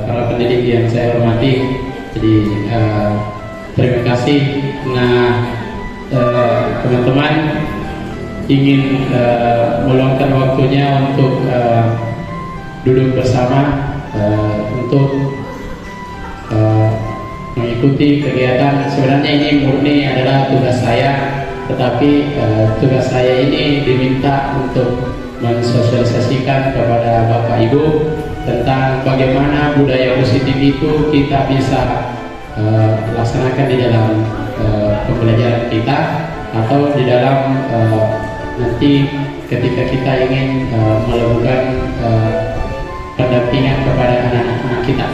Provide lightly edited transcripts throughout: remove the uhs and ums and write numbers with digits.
para pendidik yang saya hormati. Jadi terima kasih. Nah, teman-teman ingin meluangkan waktunya untuk duduk bersama untuk mengikuti kegiatan. Sebenarnya ini murni adalah tugas saya, tetapi tugas saya ini diminta untuk mensosialisasikan kepada Bapak Ibu tentang bagaimana budaya positif itu kita bisa laksanakan di dalam pembelajaran kita, atau di dalam nanti ketika kita ingin melakukan pendampingan kepada anak-anak kita.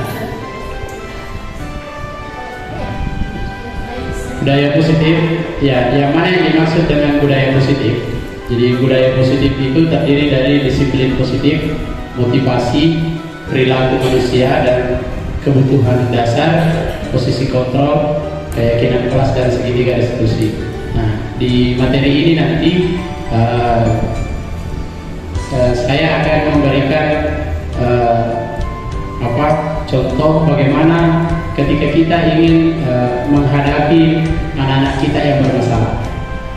Budaya positif, ya, yang mana yang dimaksud dengan budaya positif? Jadi budaya positif itu terdiri dari disiplin positif, motivasi, perilaku manusia, dan kebutuhan dasar, posisi kontrol, keyakinan kelas, dan segitiga institusi. Nah, di materi ini nanti saya akan memberikan contoh bagaimana ketika kita ingin menghadapi anak-anak kita yang bermasalah.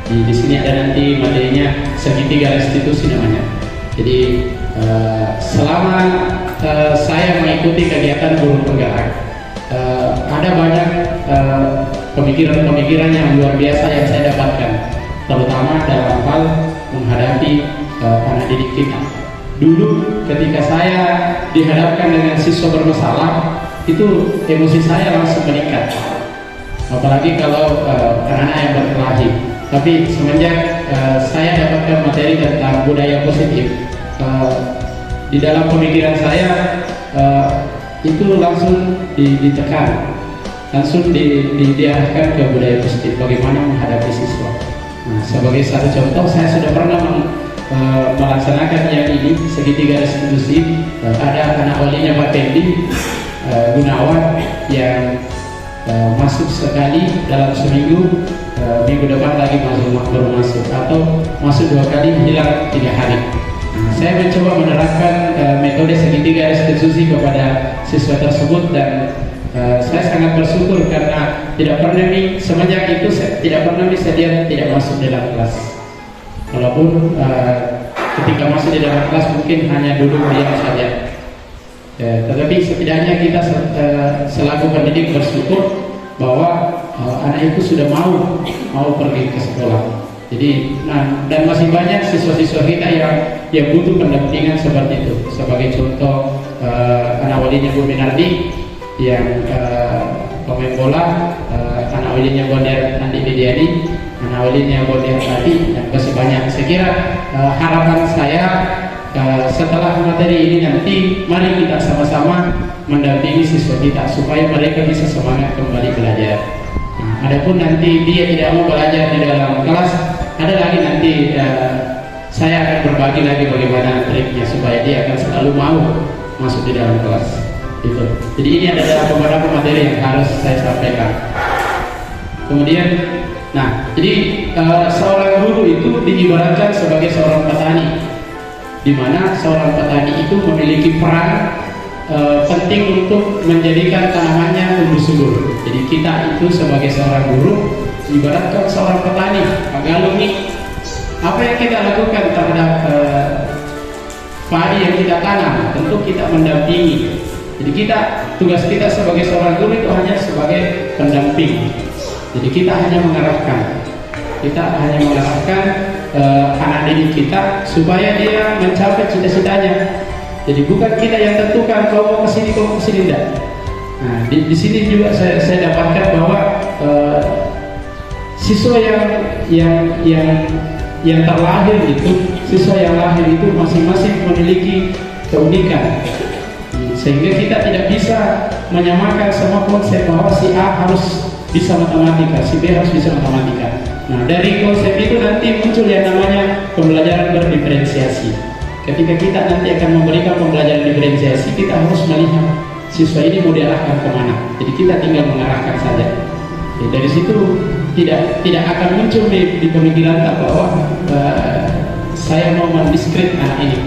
Di sini ada nanti materinya segitiga institusi namanya. Jadi selama saya mengikuti kegiatan guru penggerak, ada banyak pemikiran-pemikiran yang luar biasa yang saya dapatkan, terutama dalam hal menghadapi anak didik kita. Dulu ketika saya dihadapkan dengan siswa bermasalah, itu emosi saya langsung meningkat, apalagi kalau anak-anak yang berkelahi. Tapi semenjak saya dapatkan materi tentang budaya positif, di dalam pemikiran saya itu langsung ditekan, langsung diarahkan ke budaya positif, bagaimana menghadapi siswa. Nah, sebagai satu contoh, saya sudah pernah melaksanakan yang ini, segitiga institusi. Ada anak walinya Pak Pendi Gunawan yang masuk sekali dalam seminggu, minggu depan lagi baru masuk, atau masuk 2 kali, hilang 3 hari. Nah, saya mencoba menerapkan metode segitiga institusi kepada siswa tersebut, dan saya sangat bersyukur karena tidak pernah semenjak itu saya tidak pernah bisa dia tidak masuk dalam kelas. Walaupun ketika masuk di dalam kelas mungkin hanya duduk diam saja, tetapi setidaknya kita selaku pendidik bersyukur bahwa anak itu sudah mau pergi ke sekolah. Jadi, dan masih banyak siswa-siswa kita yang butuh pendampingan seperti itu. Sebagai contoh, anak walinya Bu Minardi yang pemain bola, anak walinya Bondir Andi Widiani, anak walinya Bondir Tati, dan masih banyak. Saya kira harapan saya setelah materi ini nanti, mari kita sama-sama mendampingi siswa kita supaya mereka bisa semangat kembali belajar. Nah, adapun nanti dia tidak mau belajar di dalam kelas, ada lagi nanti saya akan berbagi lagi bagaimana triknya supaya dia akan selalu mau masuk di dalam kelas. Gitu. Jadi ini adalah beberapa materi yang harus saya sampaikan. Kemudian, jadi seorang guru itu diibaratkan sebagai seorang petani, di mana seorang petani itu memiliki peran penting untuk menjadikan tanamannya tumbuh subur. Jadi kita itu sebagai seorang guru ibaratkan seorang petani. Pak Galungi, apa yang kita lakukan terhadap padi yang kita tanam? Tentu kita mendampingi. Jadi tugas kita sebagai seorang guru itu hanya sebagai pendamping. Jadi kita hanya mengarahkan. Kita hanya mengarahkan anak didik kita supaya dia mencapai cita-citanya. Jadi bukan kita yang tentukan kau mau kesini, kau mau kesini, tidak. Nah, di sini juga saya dapatkan bahwa siswa yang terlahir itu, siswa yang lahir itu masing-masing memiliki keunikan, sehingga kita tidak bisa menyamakan semua konsep bahwa si A harus bisa matematika, si B harus bisa matematika. Nah, dari konsep itu nanti muncul yang namanya pembelajaran berdiferensiasi. Ketika kita nanti akan memberikan pembelajaran diferensiasi, kita harus melihat siswa ini mau diarahkan kemana. Jadi kita tinggal mengarahkan saja. Ya, dari situ tidak akan muncul di pemikiran kita bahwa saya mau mendiskredit anak ini.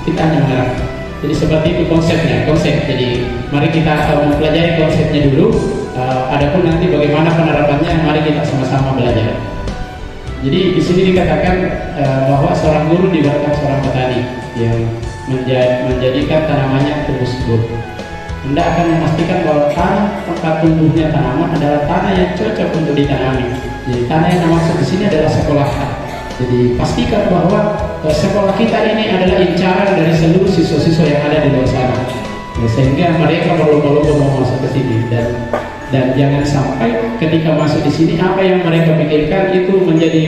Kita hanya mengarahkan. Jadi seperti itu konsepnya, Jadi mari kita mempelajari konsepnya dulu. Adapun nanti bagaimana penerapannya, mari kita sama-sama belajar. Jadi di sini dikatakan bahwa seorang guru dibalikkan seorang petani yang menjadikan tanamannya tumbuh subur. Anda akan memastikan bahwa tanah tempat tumbuhnya tanaman adalah tanah yang cocok untuk ditanami. Jadi tanah yang masuk di sini adalah sekolah. Jadi pastikan bahwa sekolah kita ini adalah incaran dari seluruh siswa-siswa yang ada di luar sana. Sehingga mereka berlomba-lomba mau masuk ke sini dan jangan sampai ketika masuk di sini apa yang mereka pikirkan itu menjadi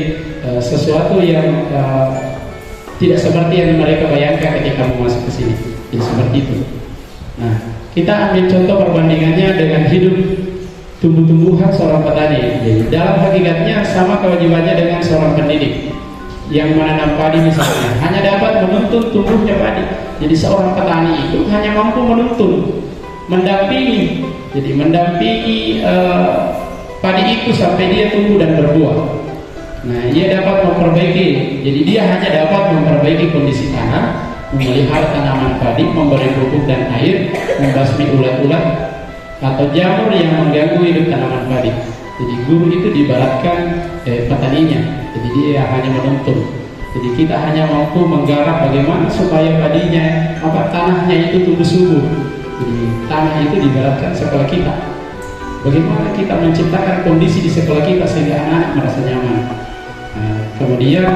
sesuatu yang tidak seperti yang mereka bayangkan ketika mau masuk ke sini. Jadi seperti itu. Nah, kita ambil contoh perbandingannya dengan hidup tumbuh-tumbuhan seorang petani. Jadi dalam hakikatnya sama kewajibannya dengan seorang pendidik yang menanam padi misalnya, hanya dapat menuntun tumbuhnya padi. Jadi seorang petani itu hanya mampu menuntun, mendampingi. Jadi mendampingi padi itu sampai dia tumbuh dan berbuah. Nah, ia dapat memperbaiki. Jadi dia hanya dapat memperbaiki kondisi tanah, memelihara tanaman padi, memberi pupuk dan air, membasmi ulat-ulat atau jamur yang mengganggu hidup tanaman padi. Jadi guru itu dibaratkan petaninya. Jadi dia hanya menuntun. Jadi kita hanya mampu menggarap bagaimana supaya padinya, tanahnya itu tumbuh subur. Jadi tanah itu dibaratkan sekolah kita. Bagaimana kita menciptakan kondisi di sekolah kita sehingga anak-anak merasa nyaman. Kemudian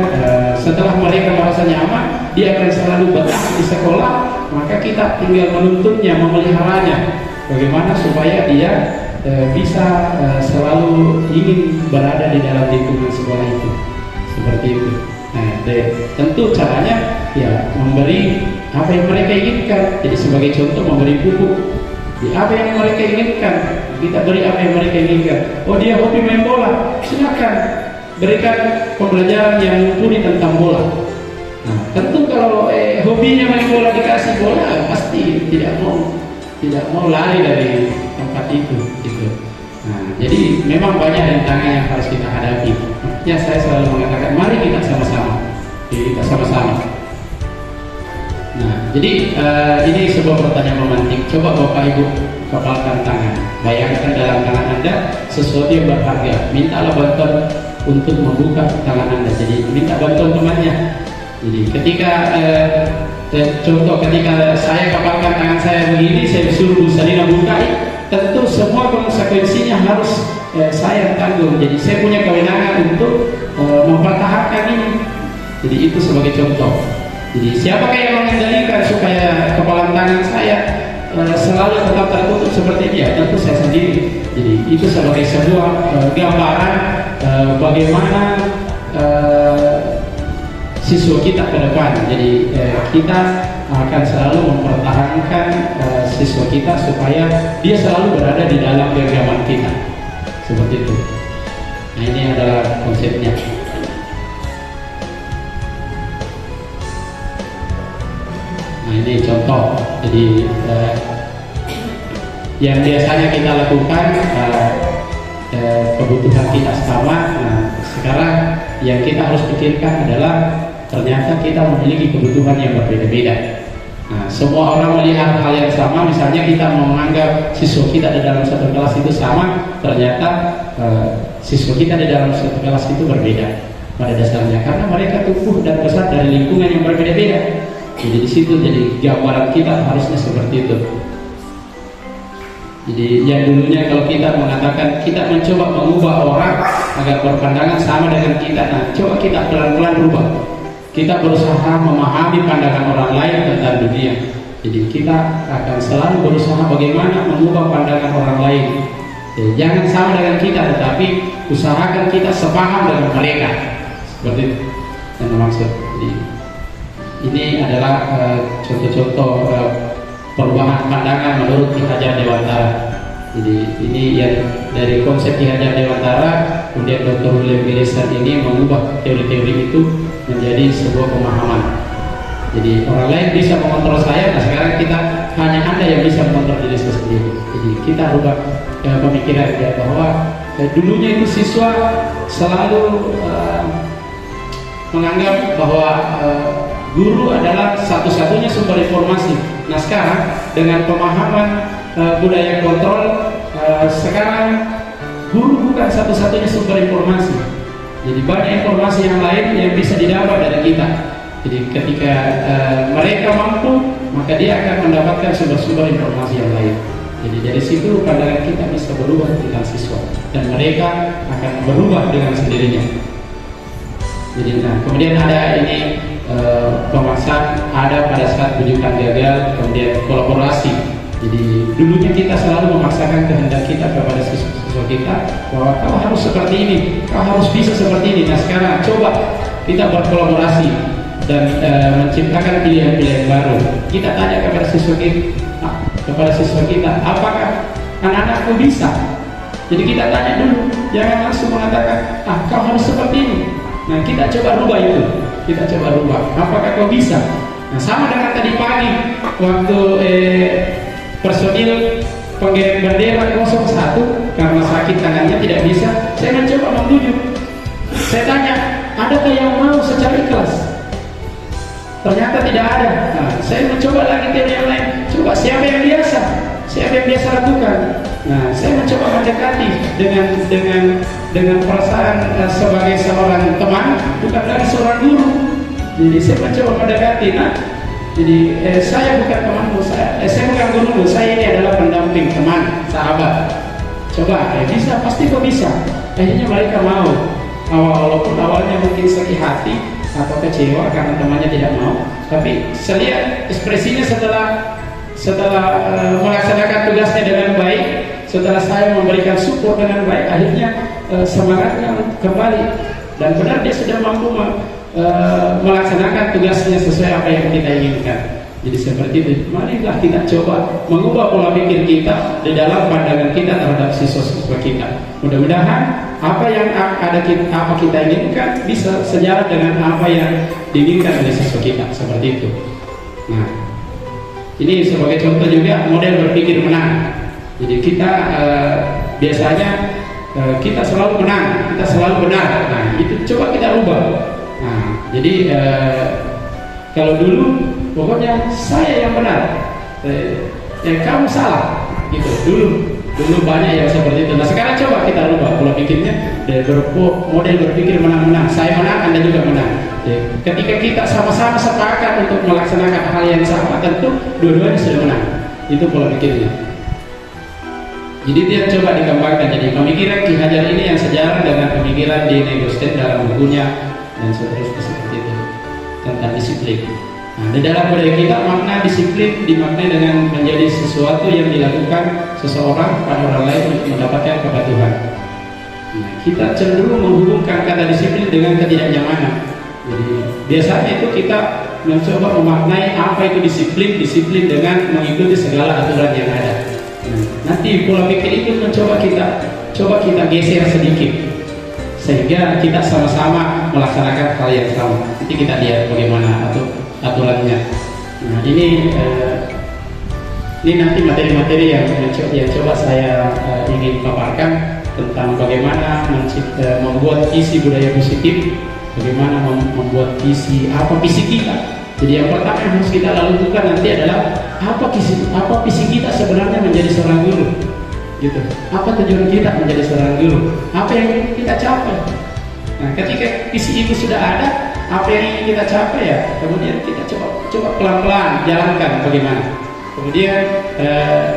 setelah mereka merasa nyaman, dia akan selalu betah di sekolah. Maka kita tinggal menuntunnya, memeliharanya. Bagaimana supaya dia bisa selalu ingin berada di dalam lingkungan sekolah itu, seperti itu. Nah, tentu caranya ya memberi apa yang mereka inginkan. Jadi sebagai contoh memberi pupuk. Apa yang mereka inginkan, kita beri apa yang mereka inginkan. Oh, dia hobi main bola, silakan berikan pembelajaran yang mumpuni tentang bola. Nah, tentu kalau hobinya main bola dikasih bola pasti tidak mau lari dari tempat itu gitu. Nah, jadi memang banyak rintangan yang harus kita hadapi. Makanya saya selalu mengatakan mari kita sama-sama. Nah, jadi ini sebuah pertanyaan memantik. Coba Bapak Ibu kepalkan tangan. Bayangkan dalam tangan Anda sesuatu yang berharga. Mintalah bantuan untuk membuka tangan Anda. Jadi minta bantuan temannya. Jadi ketika contoh ketika saya kepalkan tangan saya begini, saya suruh Bu Salina bukai, tentu semua konsekuensinya harus saya tanggung. Jadi saya punya kewenangan untuk mempertahankan ini. Jadi itu sebagai contoh. Jadi siapakah yang mengendalikan supaya kepalan tangan saya selalu tetap tertutup seperti dia? Tentu saya sendiri. Jadi itu sebagai sebuah gambaran bagaimana siswa kita ke depan. Jadi kita akan selalu mempertahankan siswa kita supaya dia selalu berada di dalam genggaman kita, seperti itu. Nah, ini adalah konsepnya. Nah, ini contoh. Jadi yang biasanya kita lakukan kebutuhan kita sama. Nah, sekarang yang kita harus pikirkan adalah ternyata kita memiliki kebutuhan yang berbeda-beda. Nah, semua orang melihat hal yang sama. Misalnya kita menganggap siswa kita di dalam satu kelas itu sama, ternyata siswa kita di dalam satu kelas itu berbeda pada dasarnya, karena mereka tumbuh dan besar dari lingkungan yang berbeda-beda. Jadi di situ jadi gambaran kita harusnya seperti itu. Jadi yang dulunya kalau kita mengatakan kita mencoba mengubah orang agar berpandangan sama dengan kita, nah coba kita pelan-pelan rubah. Kita berusaha memahami pandangan orang lain tentang dunia. Jadi kita akan selalu berusaha bagaimana mengubah pandangan orang lain. Jadi, jangan sama dengan kita, tetapi usahakan kita sepaham dengan mereka. Seperti itu yang dimaksud. Jadi, ini adalah contoh-contoh perubahan pandangan menurut Ki Hajar Dewantara. Jadi ini yang dari konsep Ki Hajar Dewantara, kemudian Dr. William Gillisan ini mengubah teori-teori itu menjadi sebuah pemahaman. Jadi orang lain bisa mengontrol saya, nah sekarang kita hanya Anda yang bisa mengontrol diri saya sendiri. Jadi kita rubah pemikiran ya, bahwa dulunya itu siswa selalu menganggap bahwa Guru adalah satu-satunya sumber informasi. Nah sekarang dengan pemahaman budaya kontrol, sekarang guru bukan satu-satunya sumber informasi. Jadi banyak informasi yang lain yang bisa didapat dari kita. Jadi ketika mereka mampu, maka dia akan mendapatkan sumber-sumber informasi yang lain. Jadi dari situ pandangan kita bisa berubah tentang siswa, dan mereka akan berubah dengan sendirinya. Jadi kemudian ada ini pemaksaan, ada pada saat rujukan gagal, kemudian kolaborasi. Jadi dulunya kita selalu memaksakan kehendak kita kepada siswa kita bahwa kau harus seperti ini, kau harus bisa seperti ini. Nah sekarang coba kita berkolaborasi dan menciptakan pilihan-pilihan baru. Kita tanya kepada siswa kita, apakah anak-anakku bisa? Jadi kita tanya dulu, jangan langsung mengatakan, kau harus seperti ini. Nah kita coba rubah itu, kita coba rubah, apakah kau bisa? Nah sama dengan tadi pagi waktu personil pengirim bendera 01 karena sakit tangannya tidak bisa, saya mencoba membujuk. Saya tanya, adakah yang mau secara ikhlas? Ternyata tidak ada. Nah, saya mencoba lagi teori yang lain. Coba siapa yang biasa lakukan. Nah, saya mencoba mendekati dengan perasaan sebagai seorang teman, bukan lagi seorang guru. Jadi saya mencoba mendekati. Nah, jadi saya bukan temanmu, saya bukan gurumu, saya ini adalah pendamping, teman, sahabat. Coba, bisa, pasti kok bisa. Akhirnya mereka mau. Walaupun awalnya mungkin sakit hati atau kecewa karena temannya tidak mau, tapi saya lihat ekspresinya setelah melaksanakan tugasnya dengan baik, setelah saya memberikan support dengan baik, akhirnya semangatnya kembali, dan benar dia sudah mampu melaksanakan tugasnya sesuai apa yang kita inginkan. Jadi seperti itu, marilah kita coba mengubah pola pikir kita di dalam pandangan kita terhadap siswa-siswa kita. Mudah-mudahan apa kita inginkan bisa sejalan dengan apa yang diinginkan oleh siswa kita, seperti itu. Nah, ini sebagai contoh juga model berpikir menang. Jadi kita biasanya kita selalu menang, kita selalu benar. Nah, itu coba kita ubah. Nah, jadi kalau dulu pokoknya saya yang benar, kamu salah, gitu. Dulu banyak yang seperti itu. Nah sekarang coba kita rubah pola pikirnya dari model berpikir menang-menang. Saya menang, Anda juga menang. Ketika kita sama-sama sepakat untuk melaksanakan hal yang sama, tentu dua-duanya sudah menang. Itu pola pikirnya. Jadi dia coba dikembangkan. Jadi pemikiran Ki Hajar ini yang sejalan dengan pemikiran di Negostet dalam bukunya dan seterusnya seperti itu tentang disiplin. Nah, di dalam budaya kita makna disiplin dimaknai dengan menjadi sesuatu yang dilakukan seseorang pada orang lain untuk mendapatkan kepatuhan. Nah, kita cenderung menghubungkan kata disiplin dengan ketidaknyamanan. Jadi biasanya itu kita mencoba memaknai apa itu disiplin dengan mengikuti segala aturan yang ada. Nah, nanti pola pikir itu coba kita geser sedikit sehingga kita sama-sama melaksanakan hal yang sama. Nanti kita lihat bagaimana aturannya. Nah ini nanti materi-materi yang coba saya ingin paparkan tentang bagaimana membuat visi budaya positif, bagaimana membuat visi kita. Jadi yang pertama yang harus kita lakukan nanti adalah apa visi kita sebenarnya menjadi seorang guru, gitu. Apa tujuan kita menjadi seorang guru? Apa yang ingin kita capai? Nah, ketika visi itu sudah ada, apa yang ingin kita capai ya, kemudian kita coba pelan-pelan jalankan bagaimana. Kemudian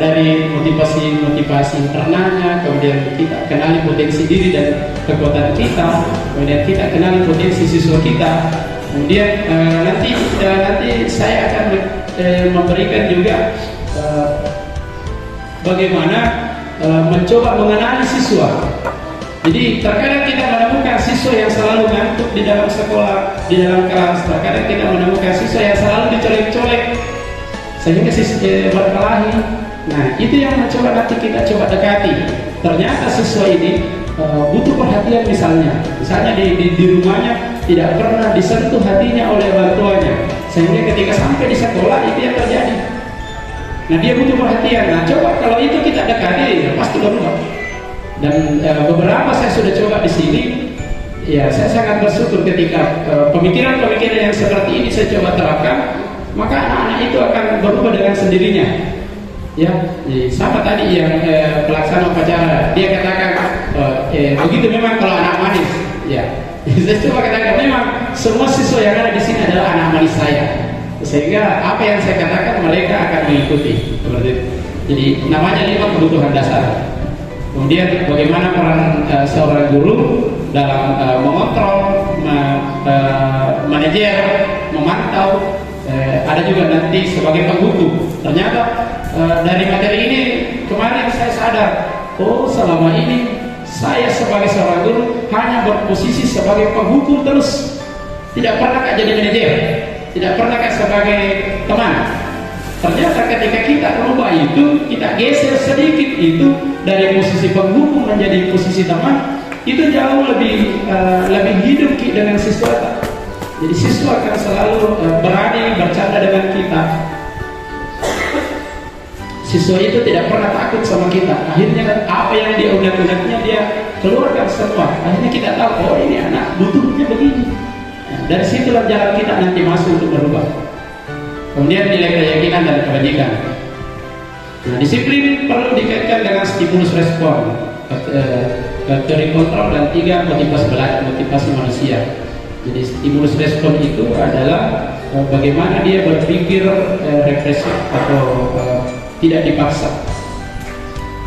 dari motivasi internalnya, kemudian kita kenali potensi diri dan kekuatan kita, kemudian kita kenali potensi siswa kita. Kemudian nanti saya akan memberikan juga bagaimana mencoba mengenali siswa. Jadi terkadang kita menemukan siswa yang selalu ngantuk di dalam sekolah, di dalam kelas. Terkadang kita menemukan siswa yang selalu dicolek-colek sehingga berkelahi. Nah, itu yang mencoba nanti kita coba dekati. Ternyata siswa ini butuh perhatian misalnya di rumahnya tidak pernah disentuh hatinya oleh orang tuanya, sehingga ketika sampai di sekolah itu yang terjadi. Nah, dia butuh perhatian. Nah, coba kalau itu kita dekati, ya pasti berubah. Dan beberapa saya sudah coba di sini, ya saya sangat bersyukur ketika pemikiran-pemikiran yang seperti ini saya coba terapkan, maka anak-anak itu akan berubah dengan sendirinya. Ya, sama tadi yang pelaksana upacara, dia katakan begitu memang kalau anak manis. Ya, saya coba katakan memang semua siswa yang ada di sini adalah anak manis saya, sehingga apa yang saya katakan mereka akan mengikuti seperti itu. Jadi namanya 5 kebutuhan dasar. Kemudian bagaimana peran seorang guru dalam mengontrol, manajer, memantau, ada juga nanti sebagai penghukum. Ternyata dari materi ini kemarin saya sadar, oh selama ini saya sebagai seorang guru hanya berposisi sebagai penghukum terus, tidak pernah jadi manajer, tidak pernah sebagai teman. Ternyata ketika kita rubah itu, kita geser sedikit itu dari posisi penghukum menjadi posisi teman, itu jauh lebih hidup dengan siswa. Jadi siswa akan selalu berani bercanda dengan kita. Siswa itu tidak pernah takut sama kita. Akhirnya apa yang dia unek-uneknya dia keluarkan semua. Akhirnya kita tahu, oh ini anak butuhnya begini. Nah, dari situlah jalan kita nanti masuk untuk berubah. Kemudian nilai keyakinan dan kebajikan. Nah, disiplin perlu dikaitkan dengan stimulus respon, teori kontrol, dan 3 motivasi manusia. Jadi stimulus respon itu adalah bagaimana dia berpikir refleksif atau tidak dipaksa.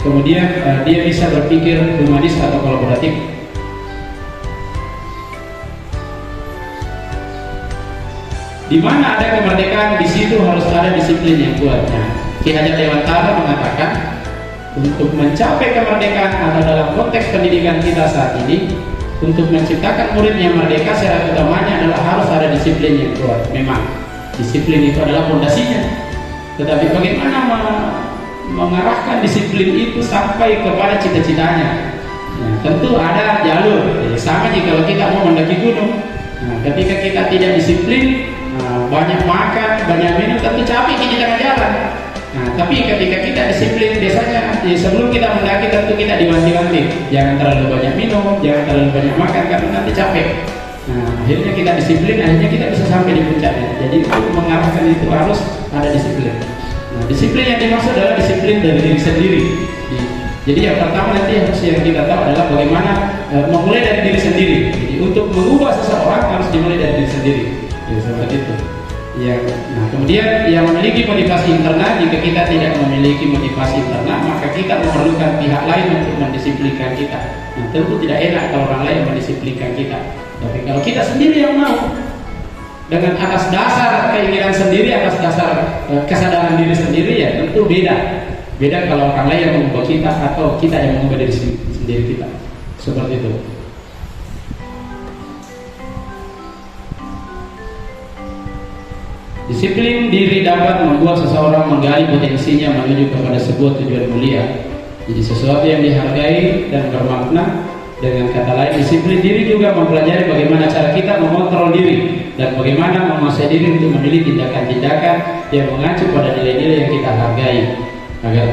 Kemudian dia bisa berpikir humanis atau kolaboratif. Di mana ada kemerdekaan, di situ harus ada disiplin yang kuatnya. Ki Hajar Dewantara mengatakan, untuk mencapai kemerdekaan atau dalam konteks pendidikan kita saat ini, untuk menciptakan murid yang merdeka, syarat utamanya adalah harus ada disiplin yang kuat. Memang disiplin itu adalah fondasinya, tetapi bagaimana mengarahkan disiplin itu sampai kepada cita-citanya? Nah, tentu ada jalur. Sama jika kalau kita mau mendaki gunung, nah, ketika kita tidak disiplin, banyak makan, banyak minum, tentu capek di tengah jalan. Nah, tapi ketika kita disiplin, biasanya sebelum kita mendaki tentu kita diwanti-wanti, jangan terlalu banyak minum, jangan terlalu banyak makan karena nanti capek. Nah, akhirnya kita disiplin, akhirnya kita bisa sampai di puncaknya. Jadi untuk mengarahkan itu harus ada disiplin. Nah, disiplin yang dimaksud adalah disiplin dari diri sendiri. Jadi yang pertama nanti harus yang kita tahu adalah bagaimana memulai dari diri sendiri. Jadi untuk mengubah seseorang harus dimulai dari diri sendiri. Ya, seperti itu. Nah, kemudian yang memiliki motivasi internal, jika kita tidak memiliki motivasi internal, maka kita memerlukan pihak lain untuk mendisiplinkan kita. Nah, tentu tidak enak kalau orang lain mendisiplinkan kita. Tapi kalau kita sendiri yang mau, dengan atas dasar keinginan sendiri, atas dasar kesadaran diri sendiri, ya tentu beda. Beda kalau orang lain yang mengubah kita atau kita yang mengubah diri sendiri kita. Seperti itu. Disiplin diri dapat membuat seseorang menggali potensinya menuju kepada sebuah tujuan mulia. Jadi sesuatu yang dihargai dan bermakna. Dengan kata lain, disiplin diri juga mempelajari bagaimana cara kita mengontrol diri dan bagaimana menguasai diri untuk memilih tindakan-tindakan yang mengacu pada nilai-nilai yang kita hargai agar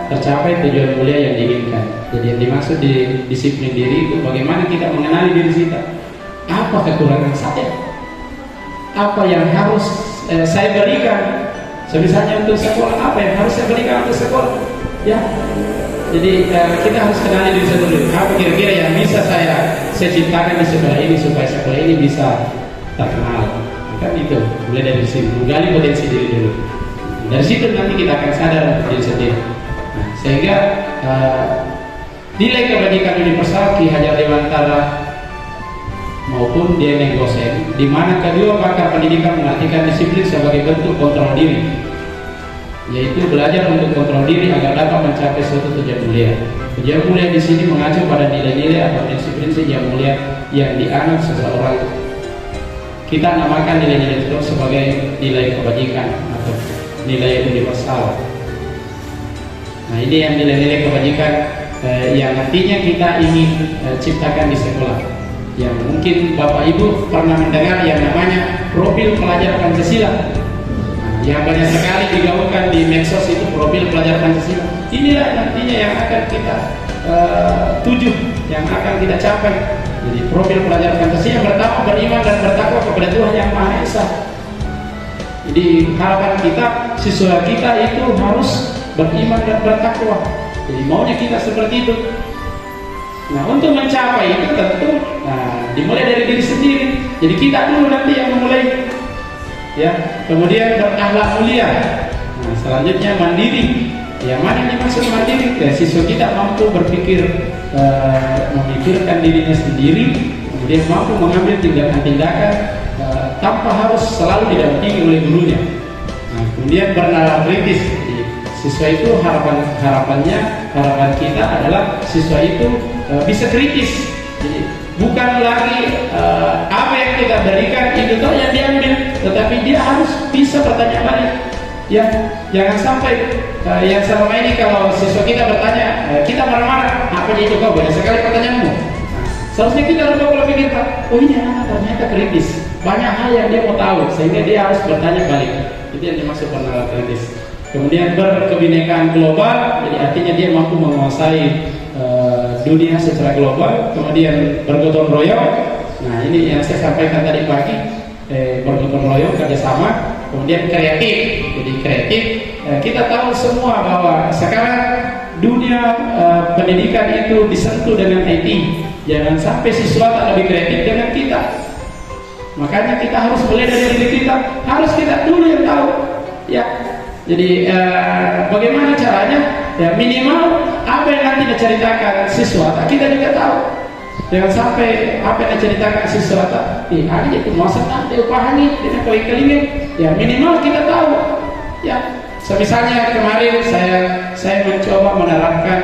tercapai tujuan mulia yang diinginkan. Jadi yang dimaksud di disiplin diri itu bagaimana kita mengenali diri kita. Apa kekurangan saya? Apa yang harus saya berikan? Misalnya untuk sekolah, apa yang harus saya berikan untuk sekolah? Ya, jadi kita harus kenali diri sendiri. Apa kira-kira yang bisa saya ciptakan di sekolah ini supaya sekolah ini bisa terkenal? Kan itu, mulai dari sini, menggali potensi diri dulu. Dari situ nanti kita akan sadar diri sendiri. Nah, sehingga nilai kebajikan universal Ki Hajar Dewantara maupun D.N. Gosen, di mana kedua pakar pendidikan mengartikan disiplin sebagai bentuk kontrol diri, yaitu belajar untuk kontrol diri agar dapat mencapai suatu tujuan mulia. Tujuan mulia di sini mengacu pada nilai-nilai atau prinsip-prinsip yang mulia yang dianut seseorang. Kita namakan nilai-nilai itu sebagai nilai kebajikan atau nilai universal. Nah, ini yang nilai-nilai kebajikan yang nantinya kita ingin ciptakan di sekolah. Yang mungkin Bapak Ibu pernah mendengar yang namanya profil pelajar Pancasila. Yang banyak sekali digaungkan di medsos itu profil pelajar Pancasila. Inilah nantinya yang akan kita tuju, yang akan kita capai. Jadi profil pelajar fantasi yang pertama, beriman dan bertakwa kepada Tuhan Yang Maha Esa. Jadi harapan kita, siswa kita itu harus beriman dan bertakwa. Jadi maunya kita seperti itu. Nah, untuk mencapai itu tentu dimulai dari diri sendiri. Jadi kita dulu nanti yang memulai, ya. Kemudian berakhlak mulia. Nah, selanjutnya mandiri. Ya, mana yang dimaksud mandiri? Ya, siswa kita mampu berpikir, memikirkan dirinya sendiri, kemudian mampu mengambil tindakan-tindakan tanpa harus selalu didampingi oleh gurunya. Nah, kemudian bernalar kritis. Jadi, siswa itu harapan kita adalah siswa itu bisa kritis. Jadi bukan lagi apa yang kita berikan itu toh yang diambil, tetapi dia harus bisa bertanya balik. Ya, jangan sampai yang selama ini kalau siswa kita bertanya, kita marah-marah, apa itu kau banyak sekali pertanyaanmu. Nah, seharusnya kita kalau pikir, oh ini anak ternyata kritis, banyak hal yang dia mau tahu, sehingga dia harus bertanya balik. Itu yang dimaksud penalaran kritis. Kemudian berkebinekaan global, jadi artinya dia mampu menguasai dunia secara global. Kemudian bergotong royong. Nah, ini yang saya sampaikan tadi pagi, bergotong royong, kerjasama. Kemudian kreatif. Jadi kreatif, kita tahu semua bahwa sekarang dunia pendidikan itu disentuh dengan IT. Jangan sampai siswa tak lebih kreatif dengan kita. Makanya kita harus mulai dari diri kita, harus kita dulu yang tahu. Ya, jadi bagaimana caranya? Ya, minimal apa yang nanti diceritakan siswa, kita juga tahu. Jangan sampai apa yang diceritakan siswa, ada itu masa nanti upahani dengan koi kelingin. Ya, minimal kita tahu. Ya, misalnya kemarin saya mencoba menerapkan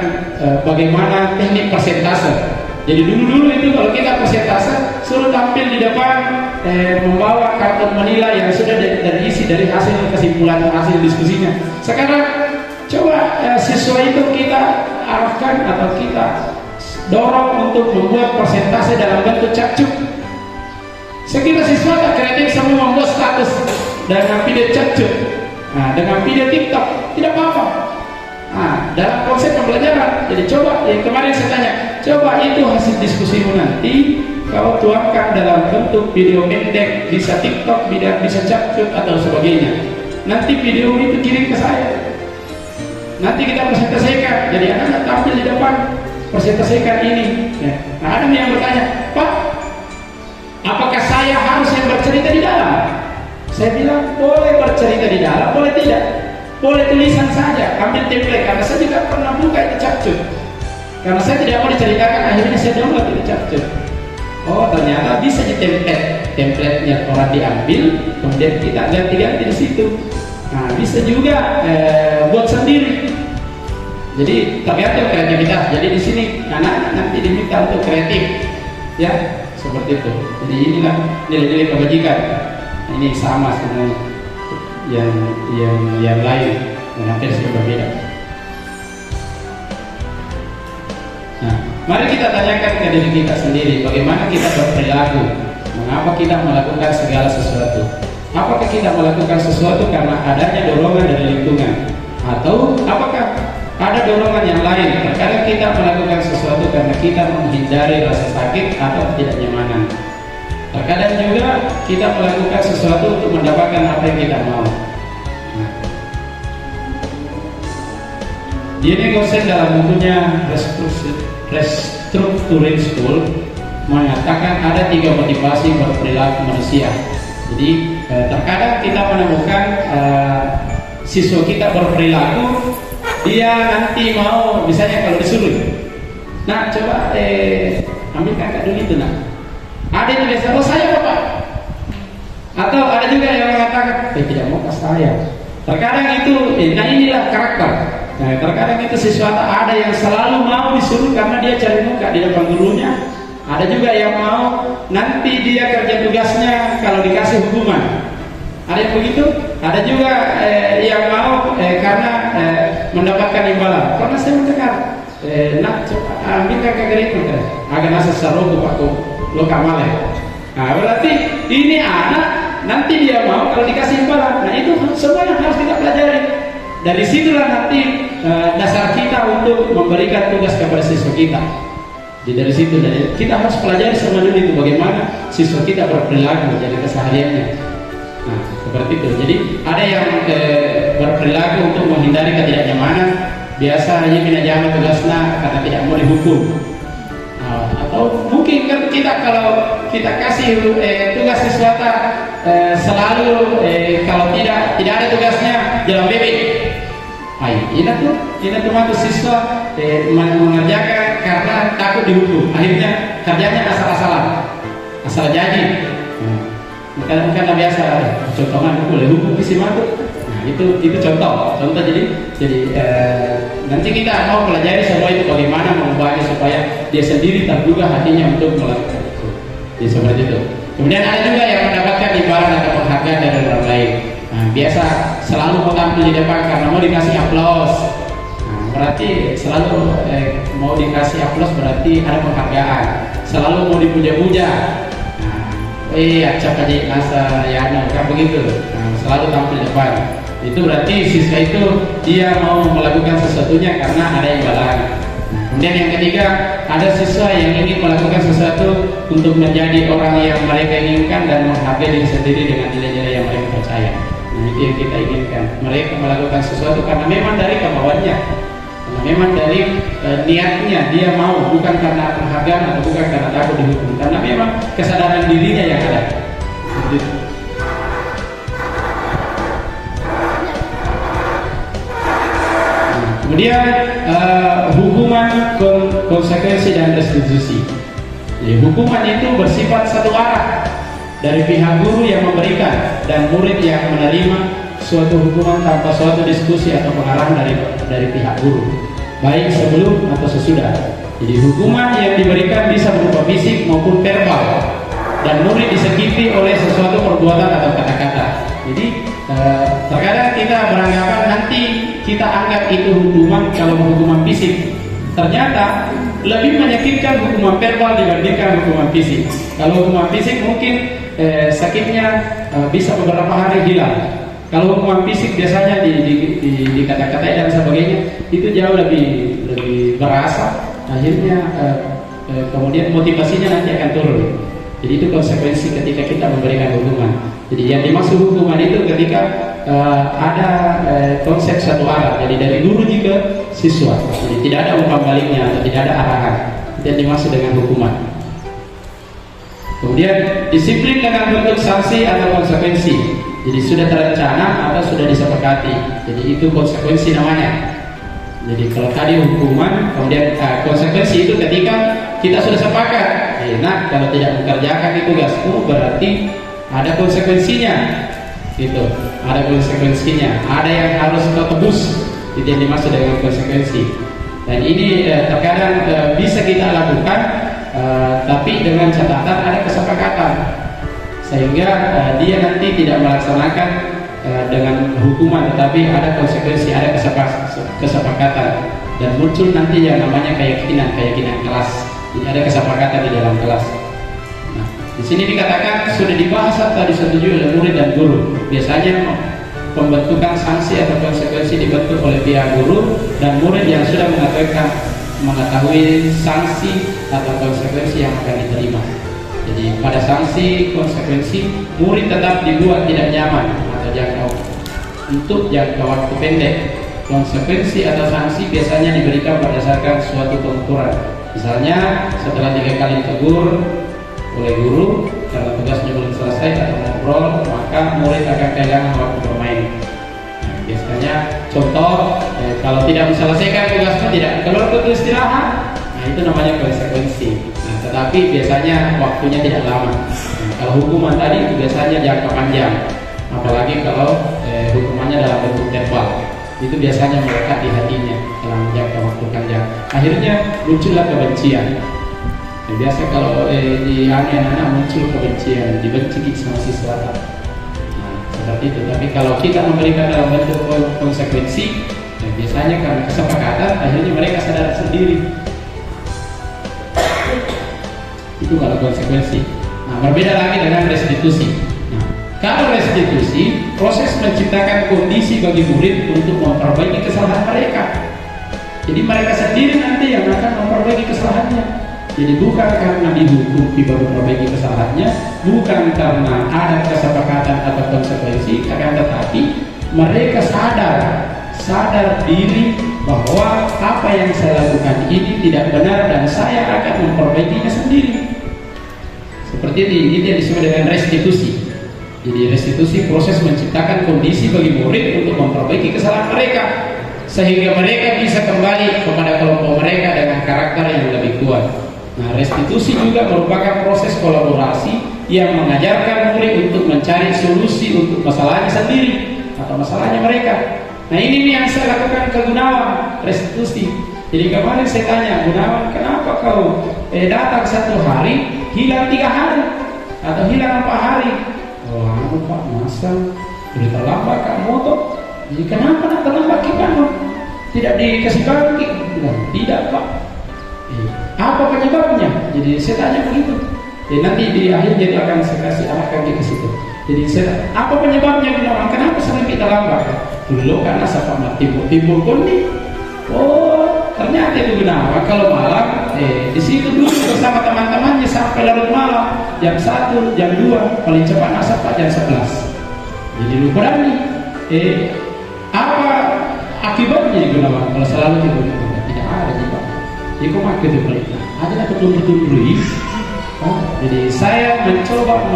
bagaimana teknik persentase. Jadi dulu itu kalau kita persentase suruh tampil di depan membawa karton manila yang sudah terisi dari hasil kesimpulan hasil diskusinya. Sekarang coba siswa itu kita arahkan atau kita dorong untuk membuat persentase dalam bentuk capcuk. Sekira siswa tak kreatif sama membuat status dengan video capcuk, dengan video TikTok, tidak apa-apa. Dalam konsep pembelajaran, jadi coba, kemarin saya tanya, coba itu hasil diskusimu nanti kau tuangkan dalam bentuk video pendek, bisa TikTok, bisa capcuk atau sebagainya. Nanti video itu kirim ke saya. Nanti kita presentasikan, jadi anak tampil di depan, presentasikan ini. Ya. Nah, ada yang bertanya, Pak, apakah saya harus yang bercerita di dalam? Saya bilang, boleh bercerita di dalam, boleh tidak. Boleh tulisan saja, ambil template, karena saya juga pernah buka itu capcuk. Karena saya tidak mau diceritakan, akhirnya saya download itu capcuk. Oh, ternyata bisa di template-nya orang diambil, kemudian kita ganti-ganti di situ. Nah, bisa juga buat sendiri. Jadi tergantung kreativitas. Jadi di sini anak-anak nanti diminta untuk kreatif, ya seperti itu. Jadi inilah nilai-nilai kebajikan. Ini sama semua yang lain, yang hampir berbeda. Nah, mari kita tanyakan ke diri kita sendiri, bagaimana kita berperilaku, mengapa kita melakukan segala sesuatu. Apakah kita melakukan sesuatu karena adanya dorongan dari lingkungan, atau apakah ada dorongan yang lain? Terkadang kita melakukan sesuatu karena kita menghindari rasa sakit atau ketidaknyamanan. Terkadang juga kita melakukan sesuatu untuk mendapatkan apa yang kita mau. Nah, Diego Gosen dalam bukunya Restructuring School mengatakan ada 3 motivasi berperilaku manusia. Jadi terkadang kita menemukan siswa kita berperilaku, dia nanti mau, misalnya kalau disuruh, nah coba ambilkan kak dulu itu nak. Ada yang biasa, oh saya bapak. Atau ada juga yang mengatakan, tidak mau ke saya. Terkadang itu, nah inilah karakter. Nah, terkadang itu siswa ada yang selalu mau disuruh karena dia cari muka di depan gurunya. Ada juga yang mau nanti dia kerja tugasnya kalau dikasih hukuman. Ada yang begitu. Ada juga yang mau karena mendapatkan imbalan. Karena saya mendengar, nak coba ambilkan kagak itu, agak nasa seru aku lo kamale. Nah, berarti ini anak nanti dia mau kalau dikasih imbalan. Nah, itu semua yang harus kita pelajari. Dari situlah nanti dasar kita untuk memberikan tugas kepada siswa kita. Jadi dari situ kita harus pelajari sama dulu itu bagaimana siswa kita berperilaku jadi kesehariannya. Nah, seperti itu. Jadi ada yang berperilaku untuk menghindari ketidaknyamanan, biasa hanya kena jalan tugasnya karena tidak mau dihukum. Atau mungkin kan kita kalau kita kasih tugas sesuatu selalu kalau tidak ada tugasnya jalan bebek. Ini tuh waktu siswa mengerjakan karena takut dihukum. Akhirnya kerjanya asal jadi. Karena biasa contohnya boleh hukum isi matu. Nah, itu contoh jadi nanti kita mau pelajari semua itu bagaimana mengubahnya supaya dia sendiri tergugah hatinya untuk melakukan itu. Jadi seperti itu. Kemudian ada juga yang mendapatkan imbalan atau penghargaan dari orang lain. Nah, biasa selalu mau tampil di depan karena mau dikasih aplaus. Nah, berarti selalu mau dikasih aplaus berarti ada penghargaan. Selalu mau dipuja-puja. Acap aja masa ya kan begitu. Nah, selalu tampil depan. Itu berarti siswa itu dia mau melakukan sesuatunya karena ada imbalan. Kemudian yang ketiga, ada siswa yang ingin melakukan sesuatu untuk menjadi orang yang mereka inginkan dan menghargai diri sendiri dengan nilai-nilai yang mereka percaya. Nah, itu yang kita inginkan. Mereka melakukan sesuatu karena memang dari kemauannya, karena memang dari niatnya dia mau, bukan karena penghargaan atau bukan karena takut dihukum, karena memang kesadaran dirinya yang ada. Kemudian hukuman, konsekuensi dan restitusi. Jadi, hukuman itu bersifat satu arah dari pihak guru yang memberikan dan murid yang menerima suatu hukuman tanpa suatu diskusi atau pengarahan dari pihak guru, baik sebelum atau sesudah. Jadi hukuman yang diberikan bisa berupa fisik maupun verbal, dan murid disakiti oleh sesuatu perbuatan atau kata-kata. Jadi terkadang kita beranggapan nanti kita anggap itu hukuman kalau hukuman fisik, ternyata lebih menyakitkan hukuman verbal dibandingkan hukuman fisik. Kalau hukuman fisik mungkin sakitnya bisa beberapa hari hilang. Kalau hukuman fisik biasanya di kata-kata dan sebagainya itu jauh lebih berasa. Akhirnya kemudian motivasinya nanti akan turun. Jadi itu konsekuensi ketika kita memberikan hukuman. Jadi yang dimaksud hukuman itu ketika ada konsep satu arah, jadi dari guru juga siswa. Jadi tidak ada umpan baliknya atau tidak ada arahan. Itu yang dimaksud dengan hukuman. Kemudian disiplin dengan bentuk sanksi atau konsekuensi. Jadi sudah terencana atau sudah disepakati. Jadi itu konsekuensi namanya. Jadi kalau tadi hukuman, kemudian konsekuensi itu ketika kita sudah sepakat. Nah, kalau tidak mengerjakan itu tugasmu berarti ada konsekuensinya. Gitu. Ada konsekuensinya. Ada yang harus kau tebus. Itu yang dimaksud dengan konsekuensi. Dan ini terkadang bisa kita lakukan, tapi dengan catatan ada kesepakatan. Sehingga dia nanti tidak melaksanakan dengan hukuman, tetapi ada konsekuensi, ada kesepakatan, dan muncul nanti yang namanya keyakinan kelas. Jadi ada kesepakatan di dalam kelas. Nah, di sini dikatakan sudah dibahas atau disetujui oleh murid dan guru. Biasanya pembentukan sanksi atau konsekuensi dibentuk oleh pihak guru dan murid yang sudah mengetahui sanksi atau konsekuensi yang akan diterima. Jadi pada sanksi konsekuensi murid tetap dibuat tidak nyaman atau untuk jangka waktu pendek. Konsekuensi atau sanksi biasanya diberikan berdasarkan suatu pengukuran. Misalnya setelah 3 kali ditegur oleh guru karena tugasnya belum selesai atau ngobrol, maka murid akan kehilangan waktu bermain. Nah, biasanya contoh kalau tidak menyelesaikan tugasnya tidak keluar ke istirahat. Nah, itu namanya konsekuensi. Nah, tetapi biasanya waktunya tidak lama. Nah, kalau hukuman tadi biasanya jangka panjang, apalagi kalau hukumannya dalam bentuk verbal, itu biasanya melekat di hatinya dalam jangka waktu panjang. Akhirnya muncullah kebencian. Nah, biasa kalau di anak-anak muncul kebencian, dibenci sama siswa. Nah, seperti itu. Tapi kalau kita memberikan dalam bentuk konsekuensi, biasanya karena kesepakatan, akhirnya mereka sadar sendiri. Itu kalau konsekuensi. Nah, berbeda lagi dengan restitusi. Nah, kalau restitusi, proses menciptakan kondisi bagi murid untuk memperbaiki kesalahan mereka. Jadi mereka sendiri nanti yang akan memperbaiki kesalahannya. Jadi bukan karena dihukum baru perbaiki kesalahannya, bukan karena ada kesepakatan atau konsekuensi, akan tetapi mereka sadar diri bahwa apa yang saya lakukan ini tidak benar dan saya akan memperbaikinya sendiri. Seperti ini yang disebut dengan restitusi. Jadi restitusi proses menciptakan kondisi bagi murid untuk memperbaiki kesalahan mereka, sehingga mereka bisa kembali kepada kelompok mereka dengan karakter yang lebih kuat. Nah, restitusi juga merupakan proses kolaborasi yang mengajarkan murid untuk mencari solusi untuk masalahnya sendiri atau masalahnya mereka. Nah, ini yang saya lakukan ke Gunawan, restitusi. Jadi kemarin saya tanya, Gunawan, kenapa kau datang 1 hari, hilang 3 hari atau hilang 4 hari? Oh, Pak, masa sudah terlambat Kak motor. Jadi kenapa nak terlambat kita? Tidak dikasih bagi? Tidak Pak. Apa penyebabnya? Jadi saya tanya begitu. Jadi nanti di akhir jadi akan saya kasih arahkan ke situ. Jadi apa penyebabnya Gunawan? Kenapa sering kita lambat? Dulu karena sama timur pun nih. Oh, ternyata itu Gunawan kalau malam di situ dulu bersama teman-temannya sampai larut malam, jam 1, jam 2, paling cepat asap Pak jam 11. Jadi lu berani. Apa akibatnya di Gunawan kalau selalu itu tidak ada sih Pak. Jadi kok makin itu perintah. Ada betul-betul. Jadi saya mencoba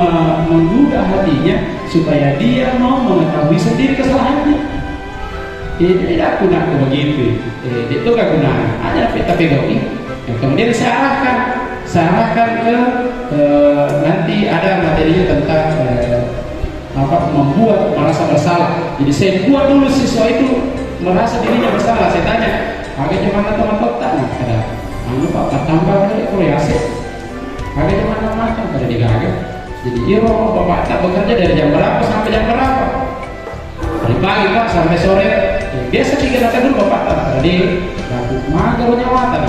menggoda hatinya supaya dia mau mengetahui sendiri kesalahannya. Tidak aku nak begitu. Itu gak guna. Ada kita pegangi. Kemudian saya arahkan ke nanti ada materinya tentang membuat merasa bersalah. Jadi saya buat dulu siswa itu merasa dirinya bersalah. Saya tanya, bagaimana teman-teman tak? Ada Pak tambah dari Korea sih. Bagaimana makan pada digagal. Jadi Bapak tak bekerja dari jam berapa sampai jam berapa? Dari pagi Pak sampai sore. Biasa pikir akan dulu Bapak tak. Jadi aku magarnya wata.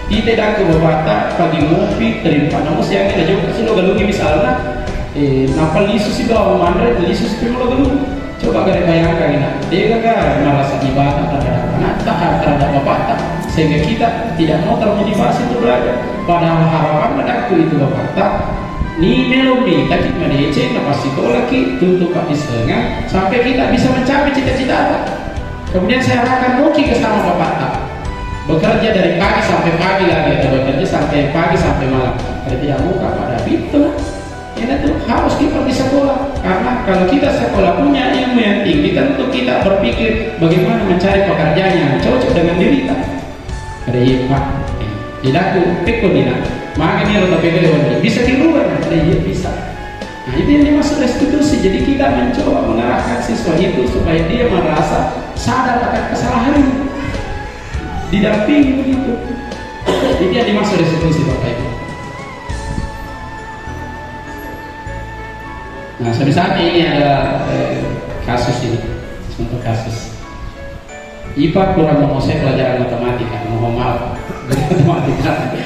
Kita dah ke Bapak tak pagi ngopi terima. Namun siang kita juga sih lo galungi misalnya. Napa lisu sih bawa mandre lisu sih lo galungi. Coba gak bayangkan ini. Dia kan merasa ibadah terhadap anak terhadap Bapak tak. Sehingga kita tidak mau termotivasi untuk belajar. Padahal harapan aku itu Bapak tak. Ni melomi tapi menece napa sekolah ki tutup habis setengah sampai kita bisa mencapai cita-cita. Kemudian saya arahkan Moki ke sama Bapak tak. Bekerja dari pagi sampai pagi lagi atau bekerja sampai pagi sampai malam. Kalau tidak muka pada itu ini tuh harus kita di sekolah. Karena kalau kita sekolah punya ilmu yang tinggi tentu kita berpikir bagaimana mencari pekerjaan yang cocok dengan diri kita. Ada iya Pak. Tidak aku pekon ini. Makanya rota pekon bisa dirubah. Ada iya bisa. Nah itu yang dimaksud restitusi. Jadi kita mencoba mengarahkan siswa itu supaya dia merasa sadar akan kesalahannya. Didampingi begitu. Jadi yang dimaksud restitusi Bapak Ibu. Nah sampai saat ini ada kasus ini, contoh kasus IPA kurang menguasai pelajaran matematika, mohon maaf matematika.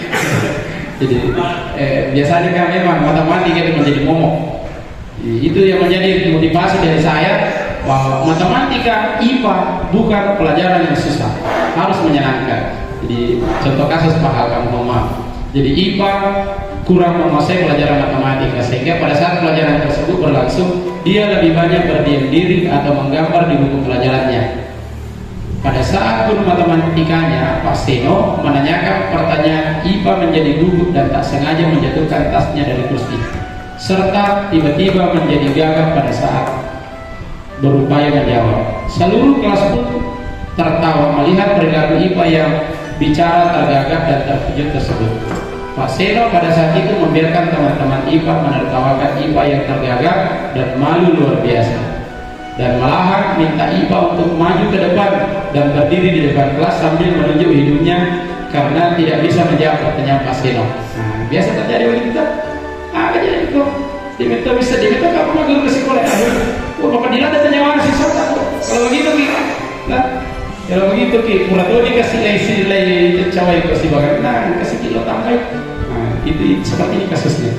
Jadi biasanya kan memang matematika itu menjadi momok. Itu yang menjadi motivasi dari saya bahwa matematika IPA bukan pelajaran yang susah, harus menyenangkan. Jadi contoh kasus Pak Halkam, mohon maaf. Jadi IPA kurang menguasai pelajaran matematika sehingga pada saat pelajaran tersebut berlangsung dia lebih banyak berdiam diri atau menggambar di buku pelajarannya. Pada saat guru matematikanya Pak Seno menanyakan pertanyaan, IPA menjadi gugup dan tak sengaja menjatuhkan tasnya dari kursi serta tiba-tiba menjadi gagap pada saat berupaya menjawab. Seluruh kelas pun tertawa melihat perilaku IPA yang bicara tergagap dan terkejut tersebut. Pak Seno pada saat itu membiarkan teman-teman IPA menertawakan IPA yang tergagap dan malu luar biasa, dan malahan minta IPA untuk maju ke depan dan berdiri di depan kelas sambil menunjuk hidungnya karena tidak bisa menjawab pertanyaan Pak Seno. Nah, biasa terjadi begitu tak? Jadi kok diminta bisa diminta kamu mau guru ke sekolah. Bapak Dila ada tanya mana siswa tak? Kalau begitu kita, nah kalau begitu kita kurang dikasih nilai cawai kasih bagan, nah kasih kilo tambah. Nah itu seperti ini kasusnya.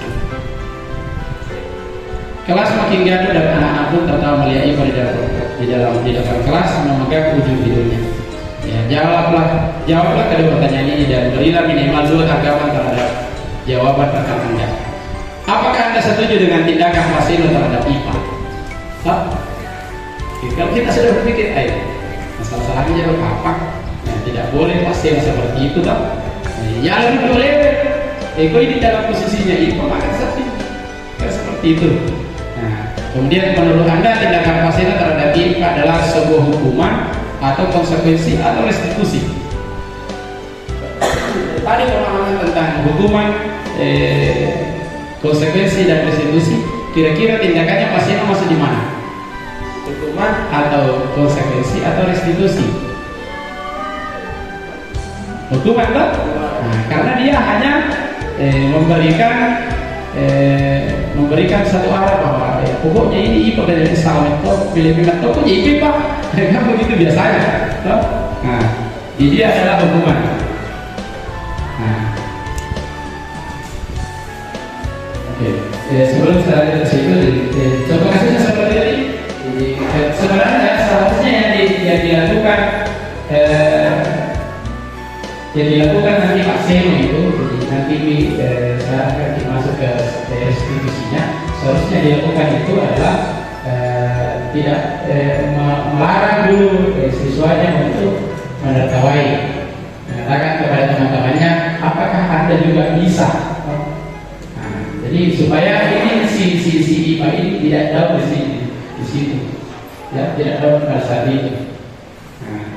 Kelas makin gaduh dan anak-anak pun tertawa melihat IPA di dalam kelas memegang ujung hidungnya. Ya, jawablah kedua pertanyaan ini dan berilah minimal 2 tanggapan terhadap jawaban rekan Anda. Apakah Anda setuju dengan tindakan Mas Eno terhadap IPA? Kalau kita sudah berpikir, masalah-masalahnya jadi apa? Nah, tidak boleh pasti seperti itu, tak? Ya lebih boleh. Kau ini dalam posisinya IPA maka seperti itu. Nah, kemudian menurut Anda tindakan Mas Eno terhadap IPA adalah sebuah hukuman atau konsekuensi atau restitusi? Tadi pemahaman tentang hukuman, konsekuensi dan restitusi, kira-kira tindakannya Mas Eno masuk di mana? Hukuman atau konsekuensi atau restitusi? Hukuman kan? Nah, karena dia hanya memberikan satu arah bahwa pokoknya ini IPA dari Islam itu Filipina itu pokoknya IPA Pak, kan begitu biasanya. Nah, dia adalah hukuman. Nah, oke. Sebelum saya ke situ, coba kasusnya seperti ini. Jadi, sebenarnya seharusnya yang dilakukan nanti Pak Seno itu, nanti saya akan masuk ke restitusinya. Seharusnya dilakukan itu adalah tidak melarang dulu siswanya untuk menertawai, mengatakan kepada teman-temannya, apakah Anda juga bisa? Nah, jadi supaya ini si IPA ini tidak tahu di situ, ya, tidak tahu pada saat itu.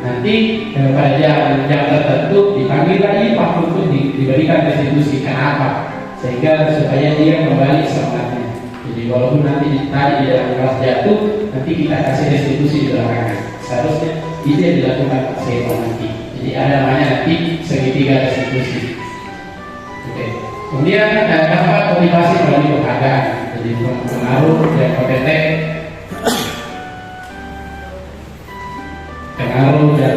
Nanti pada jam tertentu dipanggil lagi Pak untuk diberikan restitusi. Kenapa? Sehingga supaya dia kembali semangatnya. Jadi walaupun nanti tadi di dalam kelas jatuh, nanti kita kasih restitusi di belakangan. Seharusnya itu yang dilakukan Pak Seno nanti. Jadi ada namanya nanti segitiga restitusi. Oke. Kemudian dapat motivasi melalui penghargaan. Jadi pengaruh dan kompeten. Pengaruh dan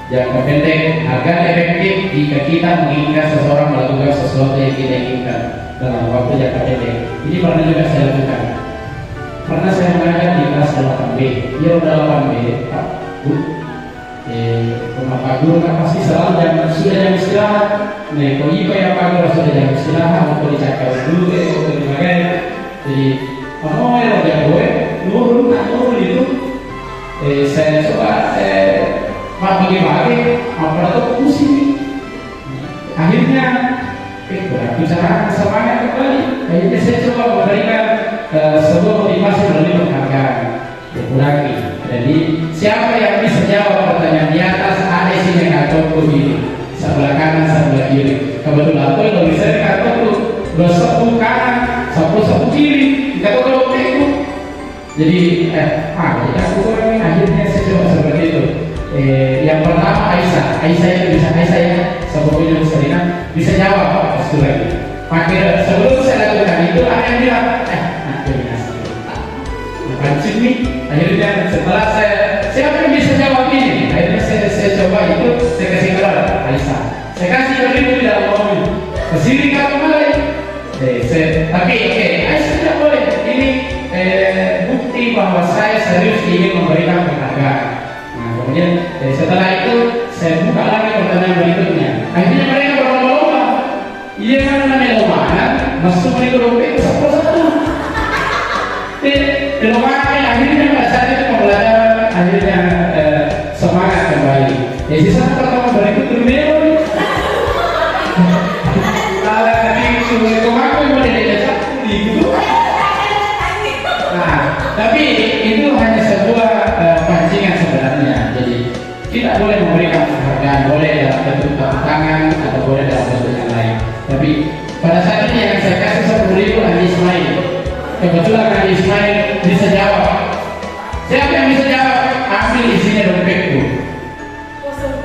jangka pendek agar efektif jika kita menginginkan seseorang melakukan sesuatu yang kita inginkan dalam waktu jangka pendek. Ini pernah juga saya lakukan. Pernah saya mengajar di kelas 8B. Dia udah 8B, Pak Bu. Rumah Pak Guru kan pasti selalu sudah jam istirahat. Nih, kok IPA ya Pak Guru sudah jam istirahat, mau dicakap dulu, mau dimakan. Jadi, mau ya udah gue, nurun itu. Saya coba pagi-pagi apa tuh pusing. Akhirnya berusaha semangat kembali. Akhirnya saya coba memberikan sebuah motivasi melalui penghargaan. Dikurangi. Jadi siapa yang bisa jawab pertanyaan di atas ada isinya kartonku ini sebelah kanan sebelah kiri. Kebetulan tuh kalau misalnya kartonku bersepu kanan, sepu kiri, kita kalau itu. Jadi akhirnya saya coba seperti itu. Yang pertama Aisyah itu bisa, Aisyah ya sebelumnya bisa jawab Pak lagi. Makanya sebelum saya lakukan itu ada yang bilang pancing nih. Akhirnya setelah siapa yang bisa jawab ini, akhirnya saya coba itu, saya kasih keluar Aisyah. Saya kasih itu tidak mau kesini kamu mulai. Tapi Aisyah tidak boleh. Ini bukti bahwa saya serius ingin memberikan penghargaan. Nah, kemudian setelah itu saya buka lagi pertanyaan berikutnya. Akhirnya mereka berlomba-lomba. Iya kan namanya lomba, masuk di lomba itu satu-satu. Lomba akhirnya pada saat itu pembelajaran akhirnya semangat kembali. Sisa pertama berikut bermewah. Kalau tadi sudah kemaku yang boleh diajak gitu. Nah, tapi itu hanya sebuah pancingan sebenarnya. Jadi tidak boleh memberikan penghargaan, boleh dalam bentuk tepuk tangan atau boleh dalam bentuk yang lain. Tapi pada saat ini yang saya kasih 10.000 Andi Ismail. Kebetulan Andi Ismail bisa jawab. Siapa yang bisa jawab? Ambil isinya dompetku.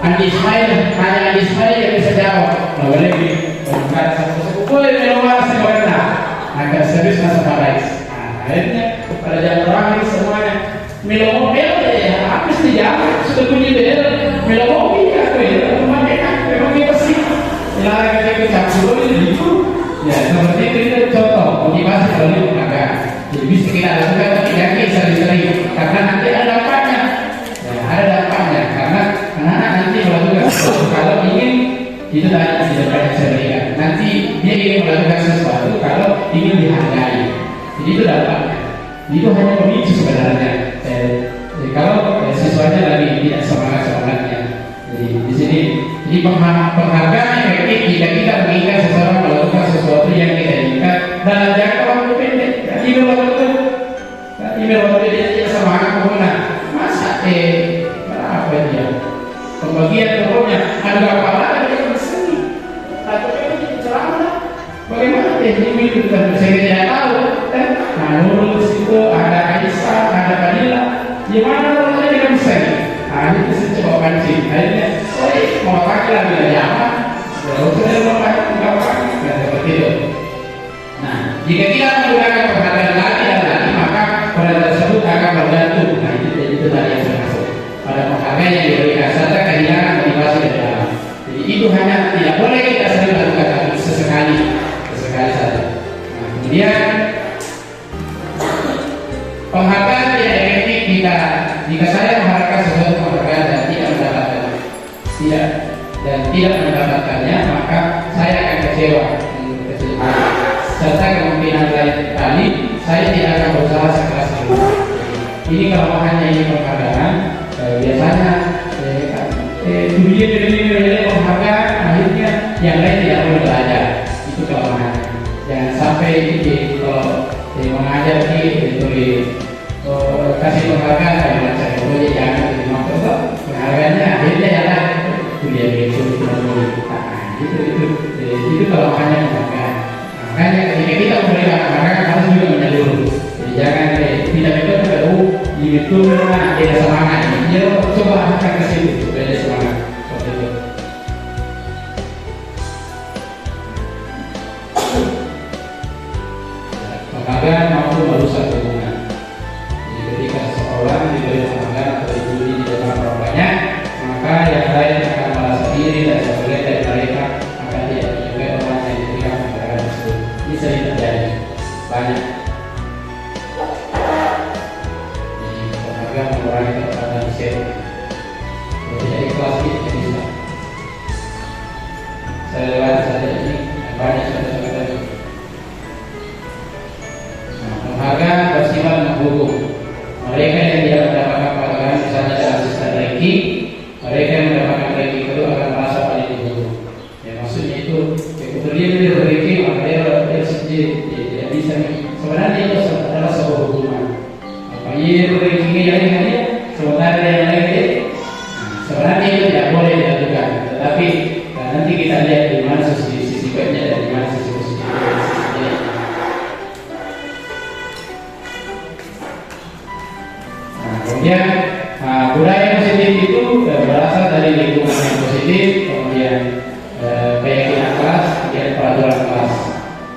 Andi Ismail, hanya Andi Ismail yang bisa jawab. Nah, boleh di boleh melomar sebenarnya. Agak serius masa parais. Akhirnya pada jam terakhir semuanya melomel ya, habis dijawab sudah punya bel melomel ya, rumahnya kan memang dia pasti melarang kita campur itu ya seperti itu contoh motivasi melalui penghargaan. Jadi bisa kita lakukan tapi jangan sering-sering karena nanti ada dampaknya. Ya, ada dampaknya karena Jadi itu dampaknya. Itu hanya pemicu sebenarnya. Kalau siswanya lagi tidak semangatnya. Jadi di sini jadi penghargaan efektif jika kita menginginkan seseorang melakukan sesuatu yang kita inginkan dalam jangka waktu pendek. Email waktu dia tidak semangat kemudian masa berapa dia pembagian pokoknya ada apa lagi dia berseni atau dia ceramah bagaimana dia ini bukan saya tidak tahu nah nurul situ ada Aisyah ada Fadila gimana kalau dia berseni itu saya coba pancing akhirnya saya mau pakai lagi apa kalau saya mau pakai nggak seperti itu. Nah jika kita menggunakan penghargaan lagi dan lagi maka pada tersebut akan bergantung. Nah itu tadi yang saya maksud pada penghargaan yang diberikan serta kehilangan motivasi dari dalam. Jadi itu hanya tidak boleh kita sering lakukan tapi sesekali saja. Nah, kemudian penghargaan tidak efektif jika saya mengharapkan sesuatu penghargaan dan tidak mendapatkannya maka saya akan kecewa serta kemungkinan lain kali saya tidak akan berusaha sekeras itu. Ini kelemahannya ini penghargaan biasanya dunia penghargaan akhirnya yang lain tidak boleh belajar, itu kelemahannya. Jangan sampai kalau mengajar kasih penghargaan dengan saya boleh jangan terima penghargaannya akhirnya ya kuliah besok itu kelemahannya penghargaan. Makanya ketika kita memberikan penghargaan harus juga menyeluruh. Jadi jangan tidak itu tidak semangat. Dia coba akan ke situ supaya dia semangat. Seperti itu. Penghargaan mampu merusak hubungan. Jadi ketika seseorang diberi penghargaan atau dibully di depan orang banyak, maka yang lain akan merasa iri dan sebagian dari mereka akan tidak menyukai orang yang diberikan penghargaan tersebut. Ini sering terjadi banyak. Jadi penghargaan mengurangi kecepatan share. Kalau tidak ikhlas ini bisa. Saya lewat saja ini banyak contoh-contoh. Penghargaan bersifat menghukum. Mereka yang tidak mendapatkan penghargaan misalnya dalam sistem ranking, mereka yang mendapatkan ranking itu akan merasa paling dihukum. Ya maksudnya itu kemudian dia ranking maka dia sendiri tidak bisa. Sebenarnya itu adalah sebuah hukuman. Makanya rankingnya yang lain sementara yang lain sebenarnya itu tidak boleh dilakukan. Tetapi nanti kita lihat di mana sisi baiknya dan di mana sisi positifnya. Kemudian budaya positif itu berasal dari lingkungan yang positif, kemudian keyakinan kelas, kemudian peraturan kelas.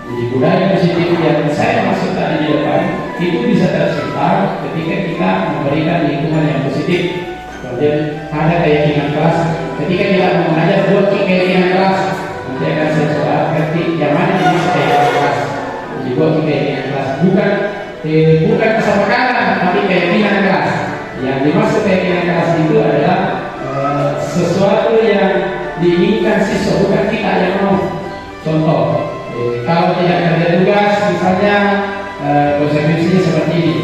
Jadi budaya positif yang saya maksud tadi di depan itu bisa tercipta ketika kita memberikan lingkungan yang positif. Kemudian ada keyakinan kelas. Ketika kita mengajar buat keyakinan kelas, nanti akan saya coba ngerti yang mana ini keyakinan kelas. Jadi buat keyakinan kelas bukan kesepakatan, tapi keyakinan kelas. Yang dimaksud keyakinan kelas itu adalah sesuatu yang diinginkan siswa, bukan kita yang mau. Contoh, kalau tidak kerja tugas, misalnya konsekuensinya seperti ini,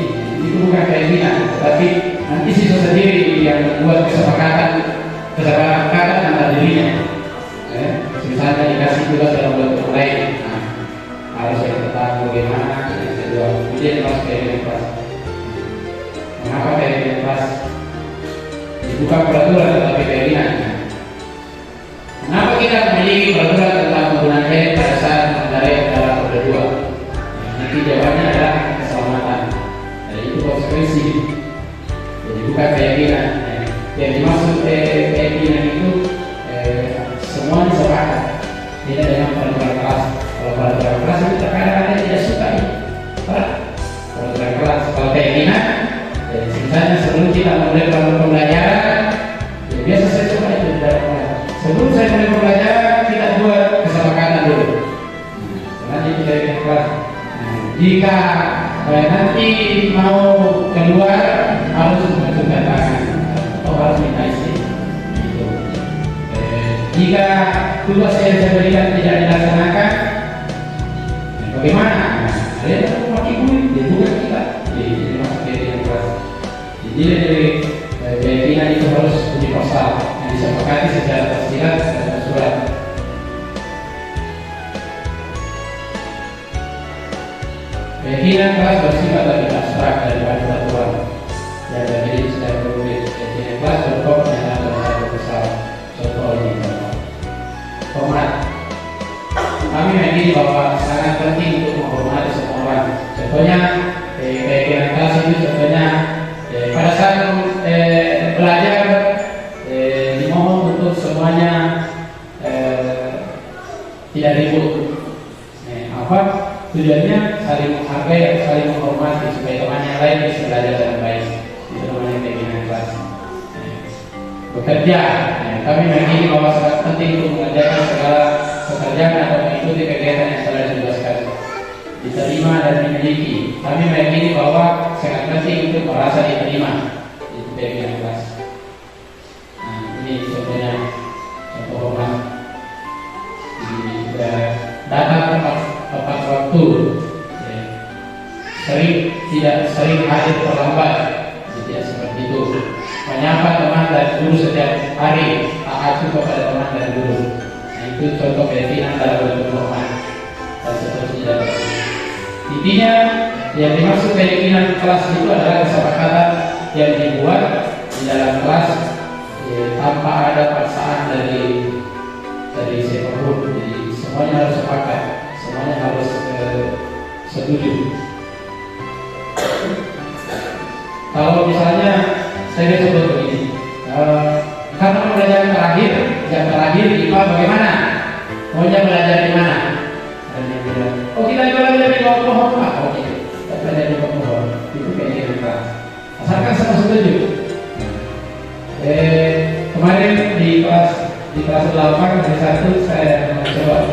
itu bukan keyakinan, tapi nanti siswa sendiri yang membuat kesepakatan antara dirinya. Misalnya dikasih tugas dalam bentuk lain, harus yang tentang bagaimana kemudian masuk keyakinan kelas. Mengapa keyakinan kelas? Bukan peraturan tetapi keyakinan. Kenapa kita memiliki peraturan tentang penggunaan helm pada saat mengendarai kendaraan roda 2? Nanti jawabannya adalah keselamatan. Jadi itu konsekuensi. Jadi bukan keyakinan. Yang dimaksud keyakinan itu semua disepakat. Tidak dengan peraturan kelas. Kalau peraturan kelas itu terkadang ada yang tidak suka ini. Peraturan kelas. Kalau keyakinan, misalnya sebelum kita mulai pembelajaran, ya biasa saya coba itu dalam sebelum saya mulai pembelajaran kita buat kesepakatan dulu. Nanti kita ikan kelas. Jika nanti mau keluar harus menentukan tangan atau harus minta izin. Gitu. Jika tugas yang saya berikan tidak dilaksanakan, bagaimana? Kalian harus memakai mengikuti, dia bukan kita. Jadi masuk keyakinan kelas. Jadi dari keyakinan itu harus universal, yang disepakati secara tersirat dan tersurat. Keyakinan kelas bersifat lebih abstrak daripada peraturan yang terdiri secara konkret. Keyakinan kelas berkop pernyataan terhadap besar. Contoh ini, hormat. Kami meyakini bahwa sangat penting untuk menghormati semua orang. Contohnya, keyakinan kelas itu contohnya pada saat belajar dimohon untuk semuanya tidak ribut. Apa tujuannya? Saling menghargai dan saling menghormati supaya teman yang lain bisa belajar dengan baik. Itu namanya keyakinan kelas. Bekerja, kami meyakini bahwa sangat penting untuk mengerjakan segala pekerjaan atau mengikuti kegiatan yang telah ditugaskan, diterima dan dimiliki. Kami meyakini bahwa sangat penting untuk merasa diterima. Itu keyakinan kelas. Nah, ini contohnya, contoh hormat. Datang tepat waktu, sering hadir terlambat, tidak seperti itu. Menyapa teman dan guru setiap hari, taat kepada teman dan guru. Nah, itu contoh keyakinan dalam bentuk hormat dan seterusnya. Intinya yang dimaksud keyakinan kelas itu adalah kesepakatan yang dibuat di dalam kelas tanpa ada paksaan dari siapapun. Jadi semuanya harus sepakat, semuanya harus setuju. Kalau misalnya saya sebut begini, karena pembelajaran terakhir, jam terakhir IPA bagaimana? Maunya belajar di mana? Dan dia bilang, oh kita belajar di bawah pohon Pak. Oh gitu, kita belajar di bawah pohon. Itu kayaknya kelas. Asalkan sama setuju. Kemarin di kelas 8 hari 1 saya mencoba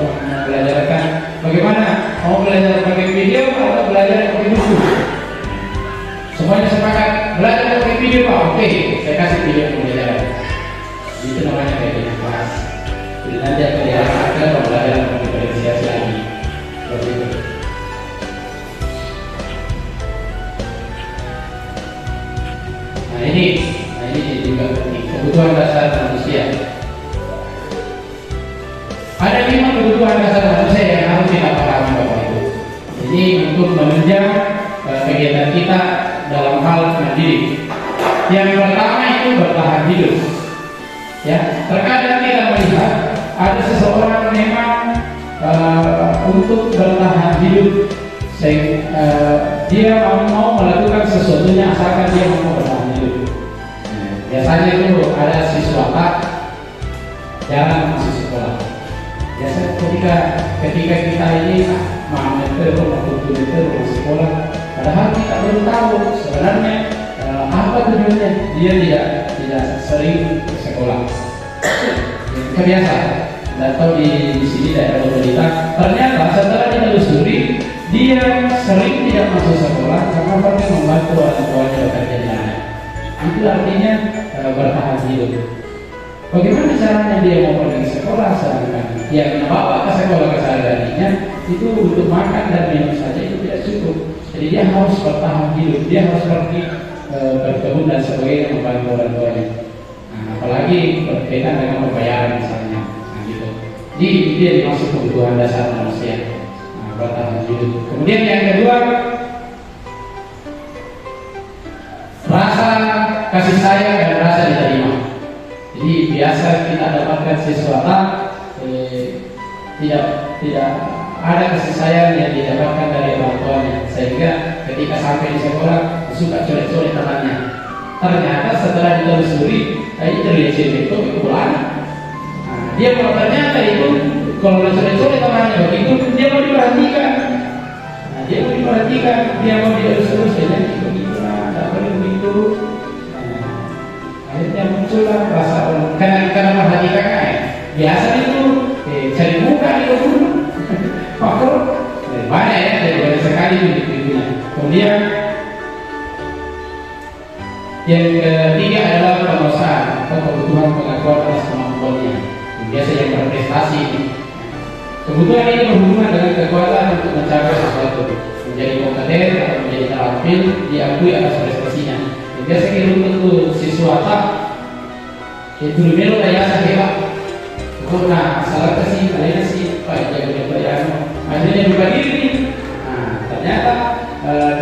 belajarkan bagaimana mau belajar pakai video atau belajar pakai buku. Semuanya sepakat belajar pakai video Pak. Oke, saya kasih video pembelajaran. Itu namanya keyakinan kelas. Jadi nanti akan diarahkan pembelajaran diferensiasi lagi. Seperti itu. Nah ini juga penting. Kebutuhan dasar manusia. Ada 5 kebutuhan dasar manusia yang harus kita pahami Bapak Ibu. Jadi untuk menunjang kegiatan kita dalam hal mendidik. Yang pertama itu bertahan hidup. Ya, terkadang kita melihat ada seseorang memang untuk bertahan hidup, dia mau melakukan sesuatunya asalkan dia mau bertahan hidup. Biasanya itu ada siswa jarang masuk sekolah. Biasanya ketika kita ini mau masuk sekolah, padahal kita belum tahu sebenarnya apa tujuannya. Dia tidak sering ke sekolah. Kebiasaan. Dan tahu di sini daerah pemerintah, ternyata setelah ditelusuri dia sering tidak masuk sekolah karena pengen membantu orang tuanya bekerja di sana. Itu artinya bertahan hidup. Bagaimana caranya dia mau pergi sekolah sedangkan yang membawa ke sekolah kesehariannya itu untuk makan dan minum saja itu tidak cukup. Jadi dia harus bertahan hidup, dia harus pergi berkebun dan sebagainya membantu orang tuanya. Nah, apalagi berkaitan dengan pembayaran misalnya. Nah, gitu. Jadi dia dimaksud kebutuhan dasar manusia. Nah, bertahan hidup. Kemudian yang kedua, rasa kasih sayang dan rasa diterima. Jadi biasa kita dapatkan sesuatu tidak ada kasih sayang yang didapatkan dari orang tuanya, sehingga ketika sampai di sekolah suka colek-colek temannya. Ternyata setelah ditelusuri terlihat itu pulang. Nah, dia kalau ternyata itu kalau colek-colek temannya begitu dia mau diperhatikan. Nah, dia mau diterus-terus jadi begitu lah, tidak boleh begitu. Akhirnya muncullah rasa karena perhatikan biasa itu cari muka di rumah. Faktor banyak ya, dari banyak sekali itu. Kemudian yang ketiga adalah penguasaan atau kebutuhan pengakuan atas kemampuannya. Biasa yang berprestasi. Kebutuhan ini berhubungan dengan kekuatan untuk mencapai sesuatu. menjadi kompeten atau menjadi terampil, diakui atas prestasinya. Biasa kita untuk siswa tak itu melo daya hebat. Nah, salah kasih kalian sih pak jago jago akhirnya buka diri. Nah, ternyata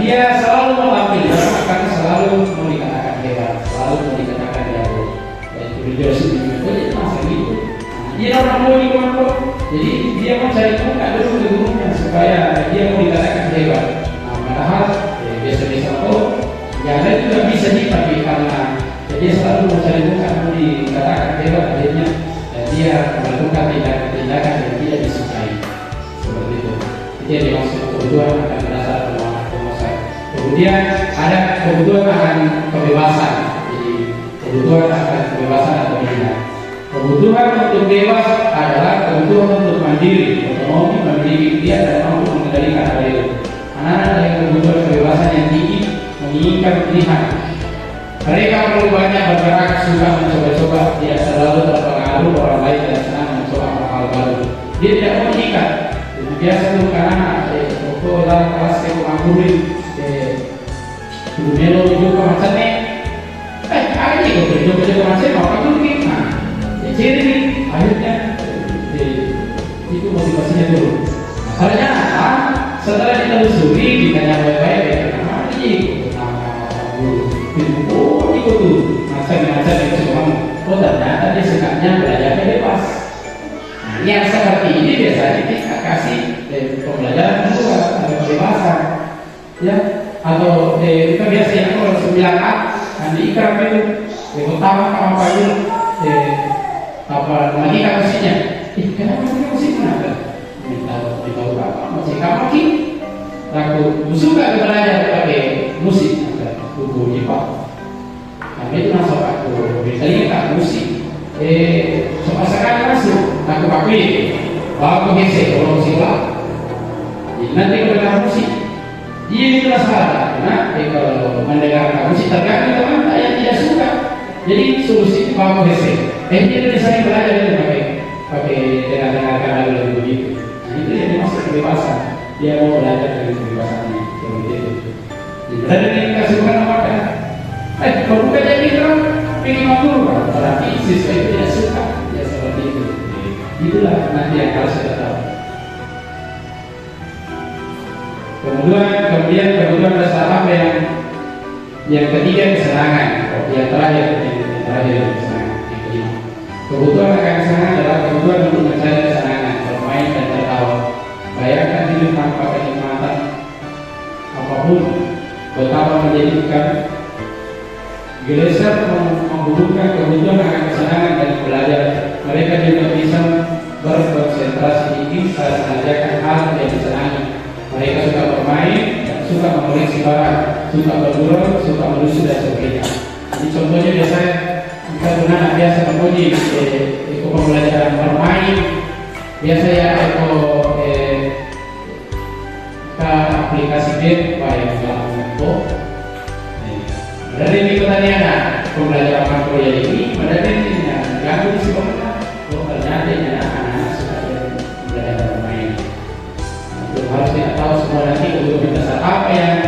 dia selalu melampir karena selalu mau dikatakan hebat, selalu mau dikatakan jago. Dan itu jadi masa gitu. Dia orang mau dikontrol, jadi dia mau cari muka dulu ke gurunya supaya dia mau dikatakan hebat. Nah, padahal biasa-biasa yang lain juga bisa tapi karena dia selalu mau cari muka mau dikatakan hebat, akhirnya dia melakukan tindakan yang tidak disukai seperti itu. Itu yang dimaksud kebutuhan akan berdasar penguasaan. Kemudian ada kebutuhan akan kebebasan. Jadi kebutuhan akan kebebasan atau tidak. Kebutuhan untuk bebas adalah kebutuhan untuk mandiri, otonomi, memiliki ikhtiar dan mampu mengendalikan hal itu. Anak-anak dengan kebutuhan kebebasan yang tinggi menginginkan pilihan. Mereka perlu banyak bergerak, suka mencoba-coba, tidak selalu terpengaruh orang lain dan senang mencoba hal baru. Dia tidak mau mengikat. Biasa tuh karena waktu dalam kelas saya mengakurin dulu melo juga macamnya. Ada juga macam mau kakurin. Jadi akhirnya itu motivasinya dulu. Ternyata setelah ditelusuri ditanya baik-baik, kenapa ini? Oh itu tuh macam-macam yang semua. Oh ternyata dia sukanya belajar bebas. Nah, yang seperti ini biasanya kita kasih pembelajaran juga ada kebebasan, ya. Atau kita biasanya kalau 9A nanti ikram itu yang utama apa itu apa lagi kamusnya? Kenapa sih kamusnya ada? Minta berapa? Masih kamu ki? Laku suka belajar pakai musik, buku Jepang. Kami itu masuk aku, misalnya tak musik. Semua sekarang masuk, aku pakai, bawa ke gesek, kalau musik lah. Nanti mendengar musik, ini itu masalah. Karena kalau mendengar musik tergantung teman yang tidak suka. Jadi solusi bawa ke gesek. Dia saya belajar itu pakai dengar-dengarkan lagu begitu. Nah itu yang dimaksud kebebasan. Dia mau belajar dengan kebebasannya seperti itu. Dan ini kasihkan apa kan? Kalau bukan jadi kan pengen ngomong kan? Berarti siswa itu tidak suka ya seperti itu. Itulah nanti yang harus kita tahu. Kemudian kebutuhan dasar apa yang ketiga kesenangan. Yang terakhir kesenangan. Kebutuhan akan kesenangan adalah kebutuhan untuk mencari kesenangan, bermain dan tertawa. Bayangkan hidup tanpa kenikmatan apapun, betapa menjadikan geser menghubungkan kebutuhan akan kesenangan dan belajar. Mereka juga bisa berkonsentrasi tinggi saat mengerjakan hal yang disenangi. Mereka suka bermain, suka mengoleksi barang, suka bergurau, suka melusu dan sebagainya. Ini contohnya biasanya kita anak biasa memuji ikut pembelajaran bermain, biasa ya ke aplikasi game yang melakukan itu. Dari ini pertanyaan pembelajaran makro ini, pada ini ganggu di sekolah. Ternyata anak-anak suka belajar bermain. Itu harus kita tahu semua nanti kebutuhan dasar apa yang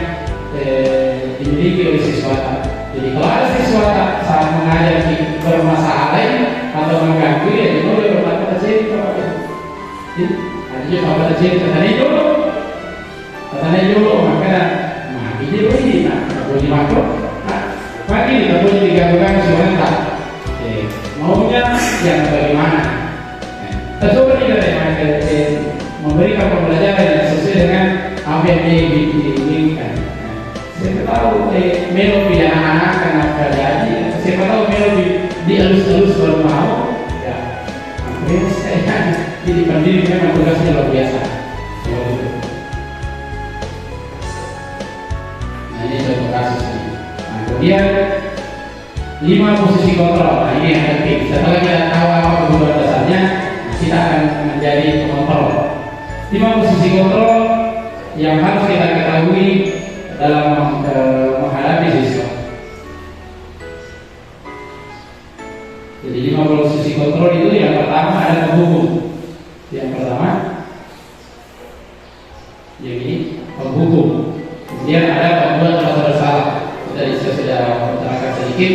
dimiliki oleh siswa. Jadi kalau ada siswa saat mengajar bermasalah lain atau mengganggu ya itu boleh berkata ciri kepada dia bapak ciri katanya dulu maka ini boleh boleh makro pagi kita boleh digabungkan sebentar maunya yang bagaimana coba kita memberikan pembelajaran yang sesuai dengan apa yang diinginkan. Siapa tahu melo pilih anak-anak karena terjadi. Siapa tahu melo dielus-elus baru mau. Ya, akhirnya saya jadi pendiri memang tugasnya luar biasa. Nah ini contoh kasus ini. Nah, kemudian 5 posisi kontrol. Nah ini yang penting. Setelah kita tahu apa kebutuhan dasarnya, kita akan menjadi pengontrol. 5 posisi kontrol yang harus kita ketahui dalam menghadapi siswa. Jadi 5 posisi kontrol itu yang pertama ada penghukum. Yang pertama yang ini penghukum. Kemudian ada pembuat merasa bersalah. Tadi saya sudah utarakan sedikit.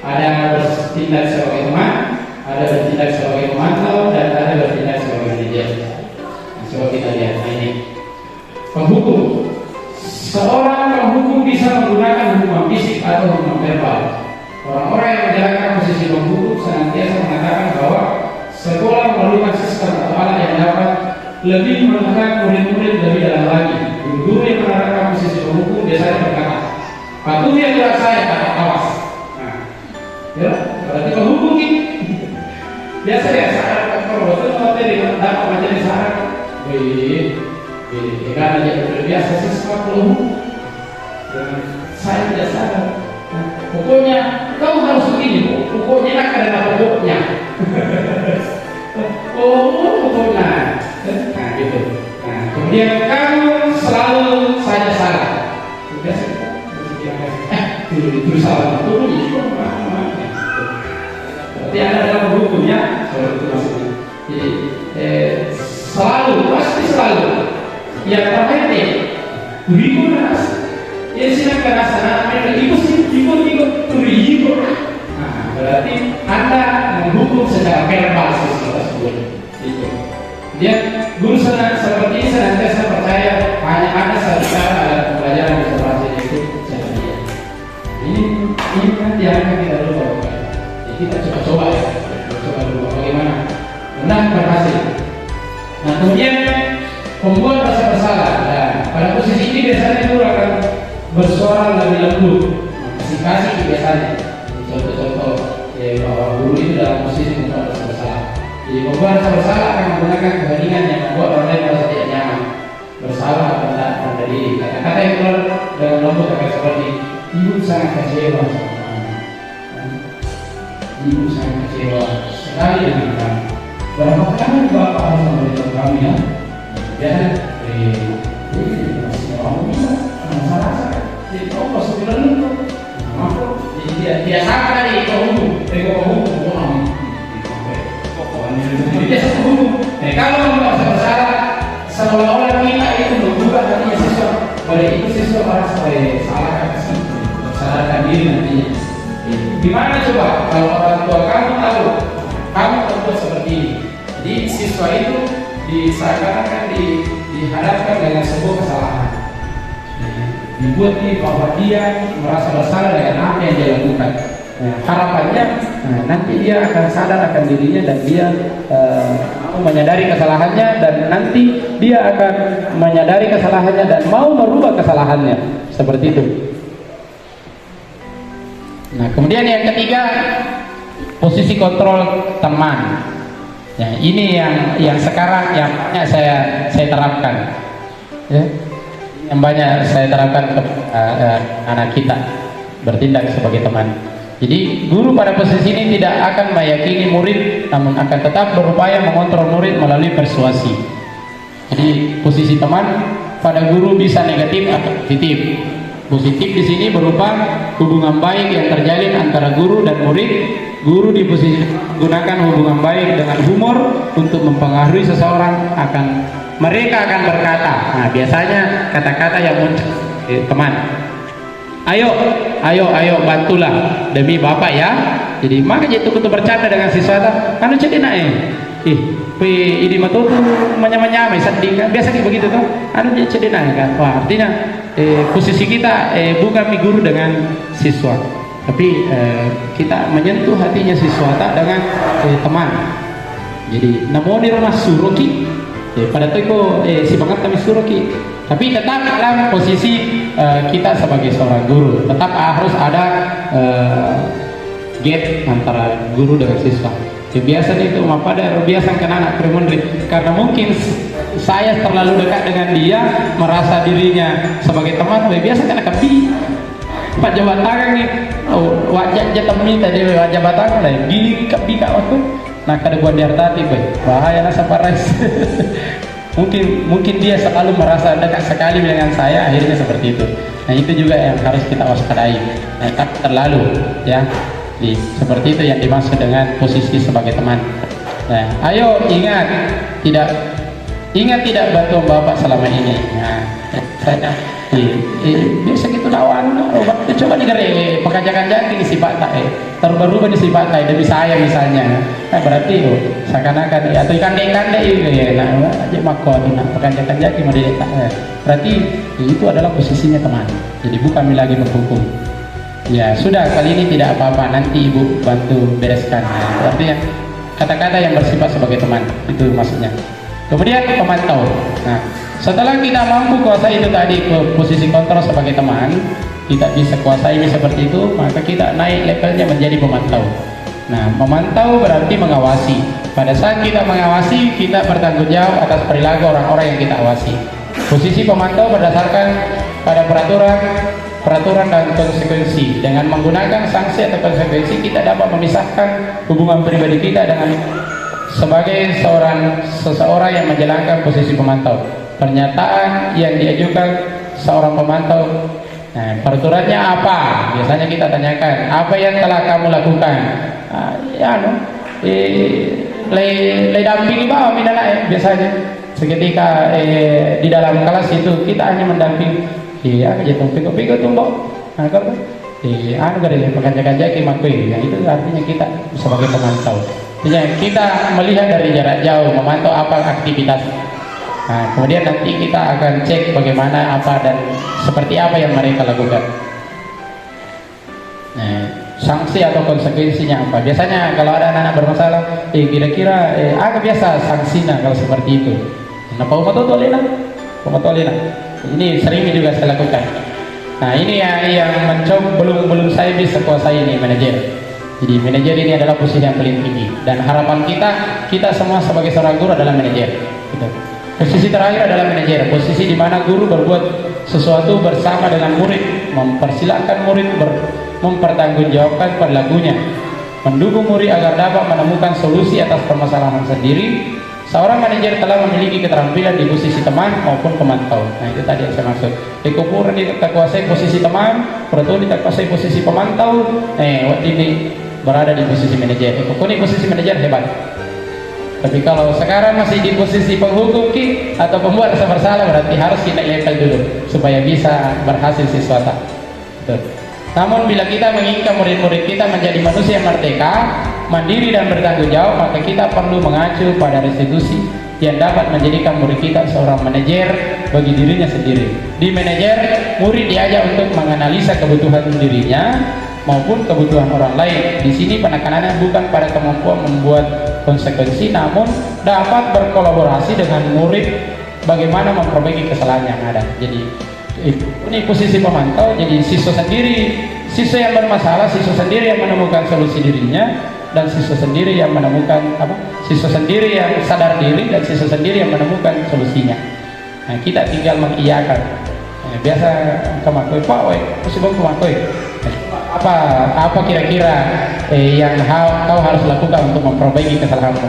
Ada bertindak sebagai teman, ada bertindak sebagai pemantau, dan ada bertindak sebagai manajer. Coba kita lihat ini. Penghukum. Seorang penghukum bisa menggunakan hukuman fisik atau hukuman verbal. Orang-orang yang menjalankan posisi penghukum senantiasa mengatakan bahwa sekolah memerlukan sistem atau alat yang dapat lebih menekan murid-murid lebih dalam lagi. Guru yang menerapkan posisi penghukum biasanya berkata, patuhi aturan saya, kata awas. Nah, ya, berarti penghukum ini biasanya saat kalau betul materi dapat materi saat, karena dia terbiasa siswa penghukum. Saya tidak sadar. Pokoknya kau harus begini, pokoknya nak ada pokoknya. Pokoknya. Nah gitu. Nah kemudian kamu selalu saja salah. Biasa itu salah itu berarti ada dalam hukumnya seperti itu maksudnya. Jadi selalu pasti selalu yang terakhir kurikulum ya silakan laksanakan ikut kurikulum. Nah berarti Anda menghukum secara verbal siswa tersebut. Itu. Dia guru seperti ini senantiasa percaya hanya ada satu cara dalam pembelajaran bisa berhasil itu cara dia. Ini nanti akan kita dulu lakukan. Jadi kita coba ya, coba dulu bagaimana benar berhasil. Nah kemudian pembuat rasa bersalah. Nah, pada posisi ini biasanya guru akan bersuara lebih lembut, kasih biasanya. Contoh-contoh bahwa guru itu dalam posisi membuat rasa bersalah. Jadi membuat rasa bersalah akan menggunakan keheningan yang membuat orang lain merasa tidak nyaman. Bersalah atau tidak rendah diri. Kata-kata yang keluar dengan lembut akan seperti ibu sangat kecewa sama kamu. Ibu sangat kecewa sekali dengan kamu. Berapa kali bapak harus memberitahu kami ya? Ya, masih kamu bisa masalah saya. Jadi kau pas bulan itu, maaf. Jadi dia sama tadi kau hukum, kalau merasa bersalah, seolah-olah kita itu membuka hatinya siswa. Pada itu siswa merasa salah kasih, sadarkan diri nantinya. Gimana coba kalau orang tua kamu tahu kamu terbuat seperti ini? Jadi siswa itu diseakan-akan dihadapkan dengan sebuah kesalahan. Dibuat bahwa dia merasa bersalah dengan apa yang dia lakukan. Harapannya nanti dia akan sadar akan dirinya dan dia mau menyadari kesalahannya dan nanti dia akan menyadari kesalahannya dan mau merubah kesalahannya seperti itu. Nah kemudian yang ketiga posisi kontrol teman. Ya, ini yang sekarang yang saya terapkan. Ya. Yang banyak saya terapkan ke anak kita bertindak sebagai teman. Jadi guru pada posisi ini tidak akan meyakini murid, namun akan tetap berupaya mengontrol murid melalui persuasi. Jadi posisi teman pada guru bisa negatif atau positif. Positif di sini berupa hubungan baik yang terjalin antara guru dan murid. Guru di posisi gunakan hubungan baik dengan humor untuk mempengaruhi seseorang mereka akan berkata. Nah, biasanya kata-kata yang muncul teman. Ayo bantulah demi bapak ya. Jadi maka itu bercanda dengan siswa anu jadi ini mah tuh menyamai sedih kan biasa kayak begitu tuh anu jadi kan. Wah artinya posisi kita bukan guru dengan siswa, tapi kita menyentuh hatinya siswa dengan teman. Jadi namun di rumah suruki pada itu si banget kami suruki, tapi tetap dalam posisi kita sebagai seorang guru tetap harus ada gap antara guru dengan siswa. Biasa itu pada biasa kan anak prementri karena mungkin saya terlalu dekat dengan dia merasa dirinya sebagai teman. Biasa kan akan Pak jabat tangan nih wajah jatemi tadi wajah batang lah gini bika waktu nah kada gua diartati bahaya nasa paras. mungkin dia selalu merasa dekat sekali dengan saya akhirnya seperti itu. Nah itu juga yang harus kita waspadai. Nah tak terlalu ya. Seperti itu yang dimaksud dengan posisi sebagai teman. Nah, ayo ingat tidak bantu bapak selama ini. Nah, saya Biasa gitu lawan obat itu coba digere pekajakan jati si Pak Tak terubah-ubah di si Pak Tak demi saya misalnya. Berarti seakan-akan atau ikan-ikan juga ya nah aja makot nah pekajakan jati mau diletak berarti itu adalah posisinya teman. Jadi bukan lagi menghukum. Ya sudah kali ini tidak apa-apa nanti ibu bantu bereskan. Berarti ya kata-kata yang bersifat sebagai teman itu maksudnya. Kemudian pemantau. Nah, setelah kita mampu kuasai itu tadi ke posisi kontrol sebagai teman, kita bisa kuasai seperti itu, maka kita naik levelnya menjadi pemantau. Nah, memantau berarti mengawasi. Pada saat kita mengawasi, kita bertanggung jawab atas perilaku orang-orang yang kita awasi. Posisi pemantau berdasarkan pada peraturan dan konsekuensi. Dengan menggunakan sanksi atau konsekuensi, kita dapat memisahkan hubungan pribadi kita dengan sebagai seseorang yang menjalankan posisi pemantau. Pernyataan yang diajukan seorang pemantau, nah, peraturannya apa? Biasanya kita tanyakan, apa yang telah kamu lakukan? Lay dampingi bawah minalai biasanya. Seketika di dalam kelas itu kita hanya mendampingi. Iya, jatuh piko-piko tumbok. Nah, kalau dari pekerja-kerja kimakui, yang itu artinya kita sebagai pemantau. Jadi kita melihat dari jarak jauh, memantau apa aktivitas. Nah, kemudian nanti kita akan cek bagaimana apa dan seperti apa yang mereka lakukan. Nah, sanksi atau konsekuensinya apa? Biasanya kalau ada anak-anak bermasalah, kira-kira agak biasa sanksinya kalau seperti itu. Kenapa umatolina? Ini sering juga saya lakukan. Nah, ini yang mencoba belum saya bisa kuasai ini manajer. Jadi manajer ini adalah posisi yang paling tinggi dan harapan kita semua sebagai seorang guru adalah manajer. Gitu. Posisi terakhir adalah manajer, posisi di mana guru berbuat sesuatu bersama dengan murid, mempersilahkan murid mempertanggungjawabkan perilakunya, mendukung murid agar dapat menemukan solusi atas permasalahan sendiri. Seorang manajer telah memiliki keterampilan di posisi teman maupun pemantau. Nah, itu tadi yang saya maksud. Ekopur kita kuasai posisi teman, Proto kita kuasai posisi pemantau. Waktu ini berada di posisi manajer. Ekopur ini posisi manajer hebat. Tapi kalau sekarang masih di posisi penghukum atau pembuat rasa bersalah, berarti harus kita level dulu supaya bisa berhasil siswa. Namun bila kita menginginkan murid-murid kita menjadi manusia yang merdeka, mandiri dan bertanggung jawab, maka kita perlu mengacu pada restitusi yang dapat menjadikan murid kita seorang manajer bagi dirinya sendiri. Di manajer, murid diajak untuk menganalisa kebutuhan dirinya maupun kebutuhan orang lain. Di sini penekanannya bukan pada kemampuan membuat konsekuensi, namun dapat berkolaborasi dengan murid bagaimana memperbaiki kesalahan yang ada. Jadi ini posisi pemantau. Jadi siswa yang bermasalah, siswa sendiri yang menemukan solusi dirinya, dan siswa sendiri yang menemukan siswa sendiri yang sadar diri, dan siswa sendiri yang menemukan solusinya. Nah, kita tinggal mengiyakan. Biasa kemakoi Pak, mesti bang kemakoi. Apa kira-kira yang kau harus lakukan untuk memperbaiki kesalahanmu?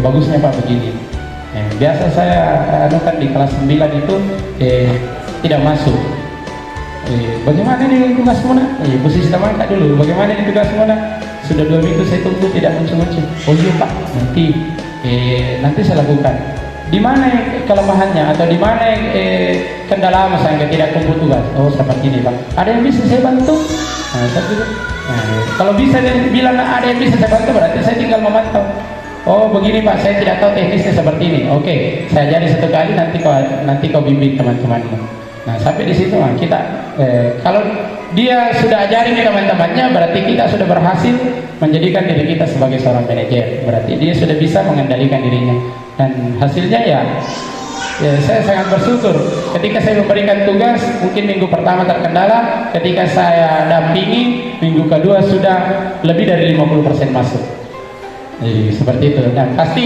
Bagusnya Pak begini. Biasa saya anukan di kelas 9 itu tidak masuk. Bagaimana ini tugas mana? Posisi teman Kak dulu. Bagaimana ini tugas mana? Sudah 2 minggu saya tunggu tidak muncul-muncul. Oh iya Pak, nanti saya lakukan. Di mana kelemahannya atau di mana kendala misalnya tidak kumpul tugas? Oh seperti ini Pak. Ada yang bisa saya bantu? Kalau bisa bilang ada yang bisa saya bantu, berarti saya tinggal memantau. Oh begini Pak, saya tidak tahu teknisnya seperti ini. Oke, saya ajari 1 kali, nanti kau bimbing teman-temanmu. Nah sampai di situ kita kalau dia sudah ajarin ke teman-temannya, berarti kita sudah berhasil menjadikan diri kita sebagai seorang manajer. Berarti dia sudah bisa mengendalikan dirinya, dan hasilnya ya saya sangat bersyukur. Ketika saya memberikan tugas, mungkin minggu pertama terkendala, ketika saya dampingi minggu kedua sudah lebih dari 50% masuk. Seperti itu. Dan pasti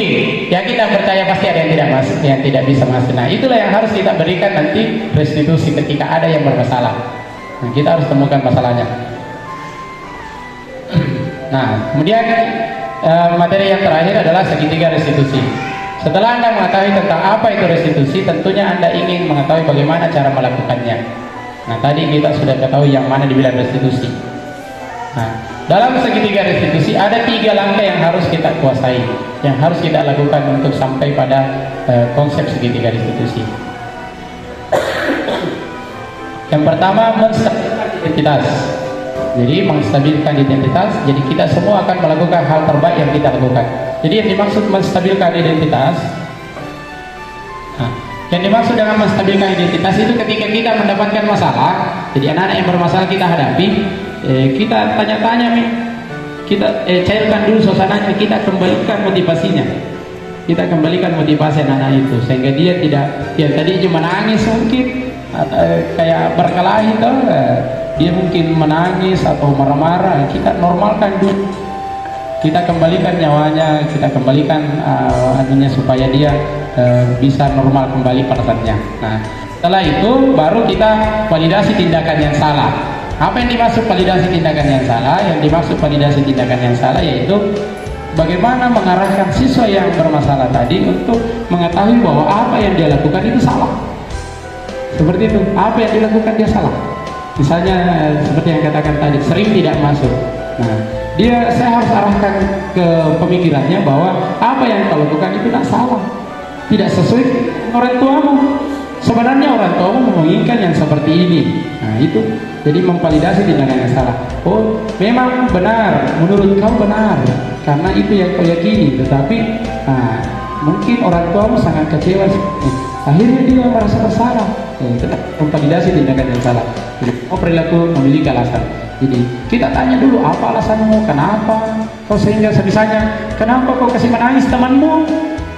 ya kita percaya pasti ada yang tidak masuk, yang tidak bisa masuk. Nah itulah yang harus kita berikan nanti restitusi ketika ada yang bermasalah. Nah, kita harus temukan masalahnya. Nah kemudian materi yang terakhir adalah segitiga restitusi. Setelah Anda mengetahui tentang apa itu restitusi, tentunya Anda ingin mengetahui bagaimana cara melakukannya. Nah tadi kita sudah ketahui yang mana dibilang restitusi. Nah, dalam segitiga restitusi ada 3 langkah yang harus kita kuasai, yang harus kita lakukan untuk sampai pada konsep segitiga restitusi. Yang pertama, menstabilkan identitas. Jadi menstabilkan identitas, jadi kita semua akan melakukan hal terbaik yang kita lakukan. Jadi yang dimaksud menstabilkan identitas, yang dimaksud dengan menstabilkan identitas itu ketika kita mendapatkan masalah, jadi anak-anak yang bermasalah kita hadapi, kita tanya-tanya, kita cairkan dulu suasananya, kita kembalikan motivasinya, kita kembalikan motivasi anak-anak itu, sehingga dia tidak, yang tadi cuma nangis mungkin, kayak berkelahi tuh, dia mungkin menangis atau marah-marah, kita normalkan dulu, kita kembalikan nyawanya, kita kembalikan anunya supaya dia bisa normal kembali perasaannya. Nah, setelah itu baru kita validasi tindakan yang salah. Apa yang dimaksud validasi tindakan yang salah? Yang dimaksud validasi tindakan yang salah yaitu bagaimana mengarahkan siswa yang bermasalah tadi untuk mengetahui bahwa apa yang dia lakukan itu salah. Seperti itu, apa yang dilakukan dia salah. Misalnya seperti yang katakan tadi, sering tidak masuk. Nah, saya harus arahkan ke pemikirannya bahwa apa yang kau lakukan itu tidak salah, tidak sesuai orang tuamu. Sebenarnya orang tuamu menginginkan yang seperti ini. Nah itu, jadi memvalidasi tindakan yang salah. Oh, memang benar, menurut kau benar, karena itu yang kau yakini. Tetapi mungkin orang tuamu sangat kecewa. Akhirnya dia merasa bersalah. Tetap memvalidasi tindakan yang salah. Jadi, perilaku memiliki alasan. Jadi kita tanya dulu, apa alasanmu, kenapa kau sehingga sebisanya, kenapa kau kasih menangis temanmu?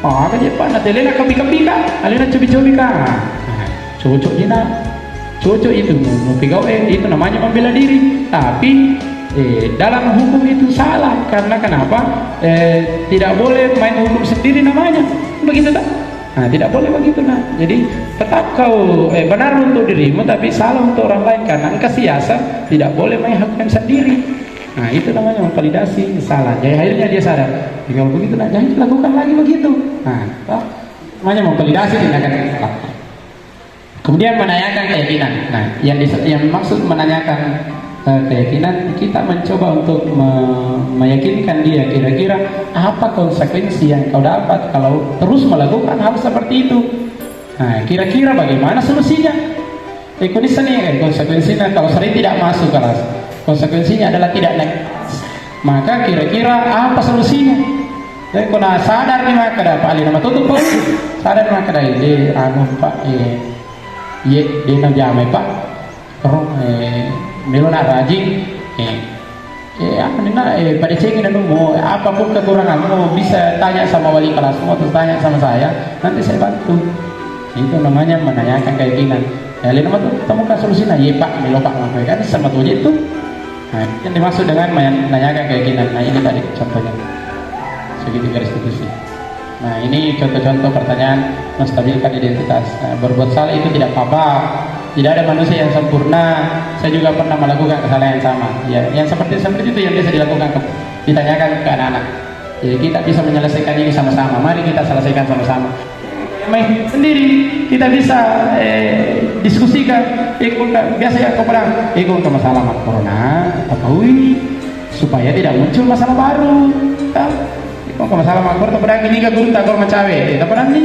Oh, apa je pak? Nanti lena kapi-kapi kah? Alena cobi-cobi kah? Cocok je nak. Cocok itu mau pegau itu namanya membela diri. Tapi dalam hukum itu salah. Karena kenapa? Tidak boleh main hukum sendiri namanya. Begitu tak? Nah, tidak boleh begitu nah. Jadi tetap kau benar untuk dirimu, tapi salah untuk orang lain karena engkau siasa tidak boleh main hakim sendiri. Nah itu namanya memvalidasi salah. Jadi akhirnya dia sadar, kalau begitu nah jangan lakukan lagi begitu. Nah namanya memvalidasi tindakan yang salah. Kemudian menanyakan keyakinan. Nah yang maksud menanyakan keyakinan, kita mencoba untuk meyakinkan dia kira-kira apa konsekuensi yang kau dapat kalau terus melakukan hal seperti itu. Nah kira-kira bagaimana solusinya? Konsekuensinya kalau sering tidak masuk kelas, konsekuensinya adalah tidak naik kelas. Maka kira-kira apa solusinya? Jadi kalau sadar nih maka ada Pak Ali nama tutup Pak, sadar maka ada ini anu Pak ye dia nak jamai Pak, orang melo nak rajin apa nih nak pada cengin dan mau apapun kekuranganmu bisa tanya sama wali kelasmu atau tanya sama saya, nanti saya bantu. Itu namanya menanyakan keyakinan. Ya lain nama tuh temukan solusinya, ye Pak melo Pak maka kan sama tuh itu. Nah, yang dimaksud dengan menanyakan keyakinan. Nah ini tadi contohnya segitiga restitusi. Nah ini contoh-contoh pertanyaan menstabilkan identitas. Nah, berbuat salah itu tidak apa-apa. Tidak ada manusia yang sempurna. Saya juga pernah melakukan kesalahan yang sama. Ya, yang seperti itu yang bisa dilakukan ditanyakan ke anak-anak. Jadi kita bisa menyelesaikan ini sama-sama. Mari kita selesaikan sama-sama. Main sendiri kita bisa diskusikan. Biasa ya kau bilang, ke masalah corona, tahui supaya tidak muncul masalah baru. Ke masalah makor, tak pedang ini guru tak korma cawe, tak pedang ni.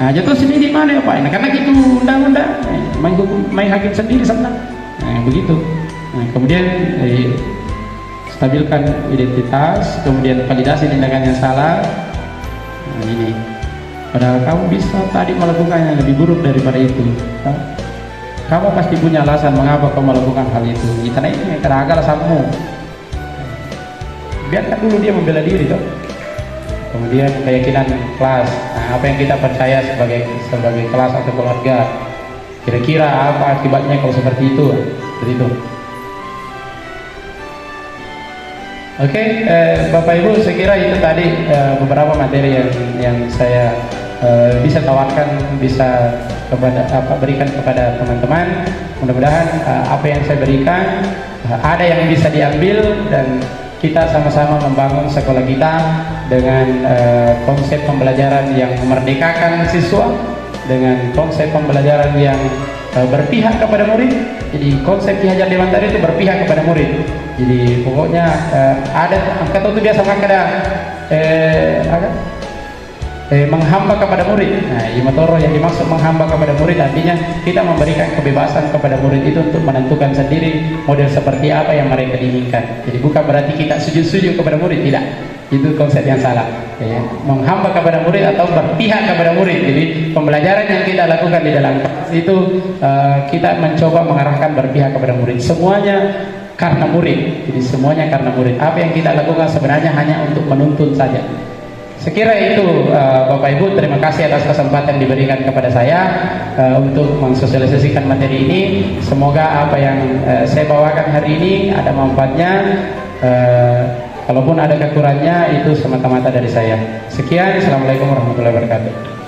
Nah jatuh sendiri mana ya Pak? Nah, karena itu undang-undang, main hakim sendiri senang. Nah begitu. Nah, kemudian stabilkan identitas, kemudian validasi tindakan yang salah. Nah, ini. Padahal kamu bisa tadi melakukannya lebih buruk daripada itu. Kamu pasti punya alasan mengapa kamu melakukan hal itu. Karena ini karena alasanmu. Biarkan dulu dia membela diri toh. Kemudian keyakinan kelas. Nah, apa yang kita percaya sebagai kelas atau keluarga. Kira-kira apa akibatnya kalau seperti itu? Seperti itu. Oke, Bapak Ibu, saya kira itu tadi beberapa materi yang saya bisa tawarkan, bisa berikan kepada teman-teman. Mudah-mudahan apa yang saya berikan ada yang bisa diambil dan kita sama-sama membangun sekolah kita dengan konsep pembelajaran yang memerdekakan siswa, dengan konsep pembelajaran yang berpihak kepada murid. Jadi konsep Ki Hajar Dewantara itu berpihak kepada murid. Jadi pokoknya ada kata itu biasa maka ada menghamba kepada murid. Nah, imatoro yang dimaksud menghamba kepada murid artinya kita memberikan kebebasan kepada murid itu untuk menentukan sendiri model seperti apa yang mereka inginkan. Jadi bukan berarti kita sujud-sujud kepada murid, tidak. Itu konsep yang salah. Ya. Menghamba kepada murid atau berpihak kepada murid. Jadi pembelajaran yang kita lakukan di dalam kelas itu kita mencoba mengarahkan berpihak kepada murid. Semuanya karena murid. Jadi semuanya karena murid. Apa yang kita lakukan sebenarnya hanya untuk menuntun saja. Sekira itu Bapak Ibu, terima kasih atas kesempatan diberikan kepada saya untuk mensosialisasikan materi ini. Semoga apa yang saya bawakan hari ini ada manfaatnya. Kalaupun ada kekurangannya itu semata-mata dari saya. Sekian, Assalamualaikum warahmatullahi wabarakatuh.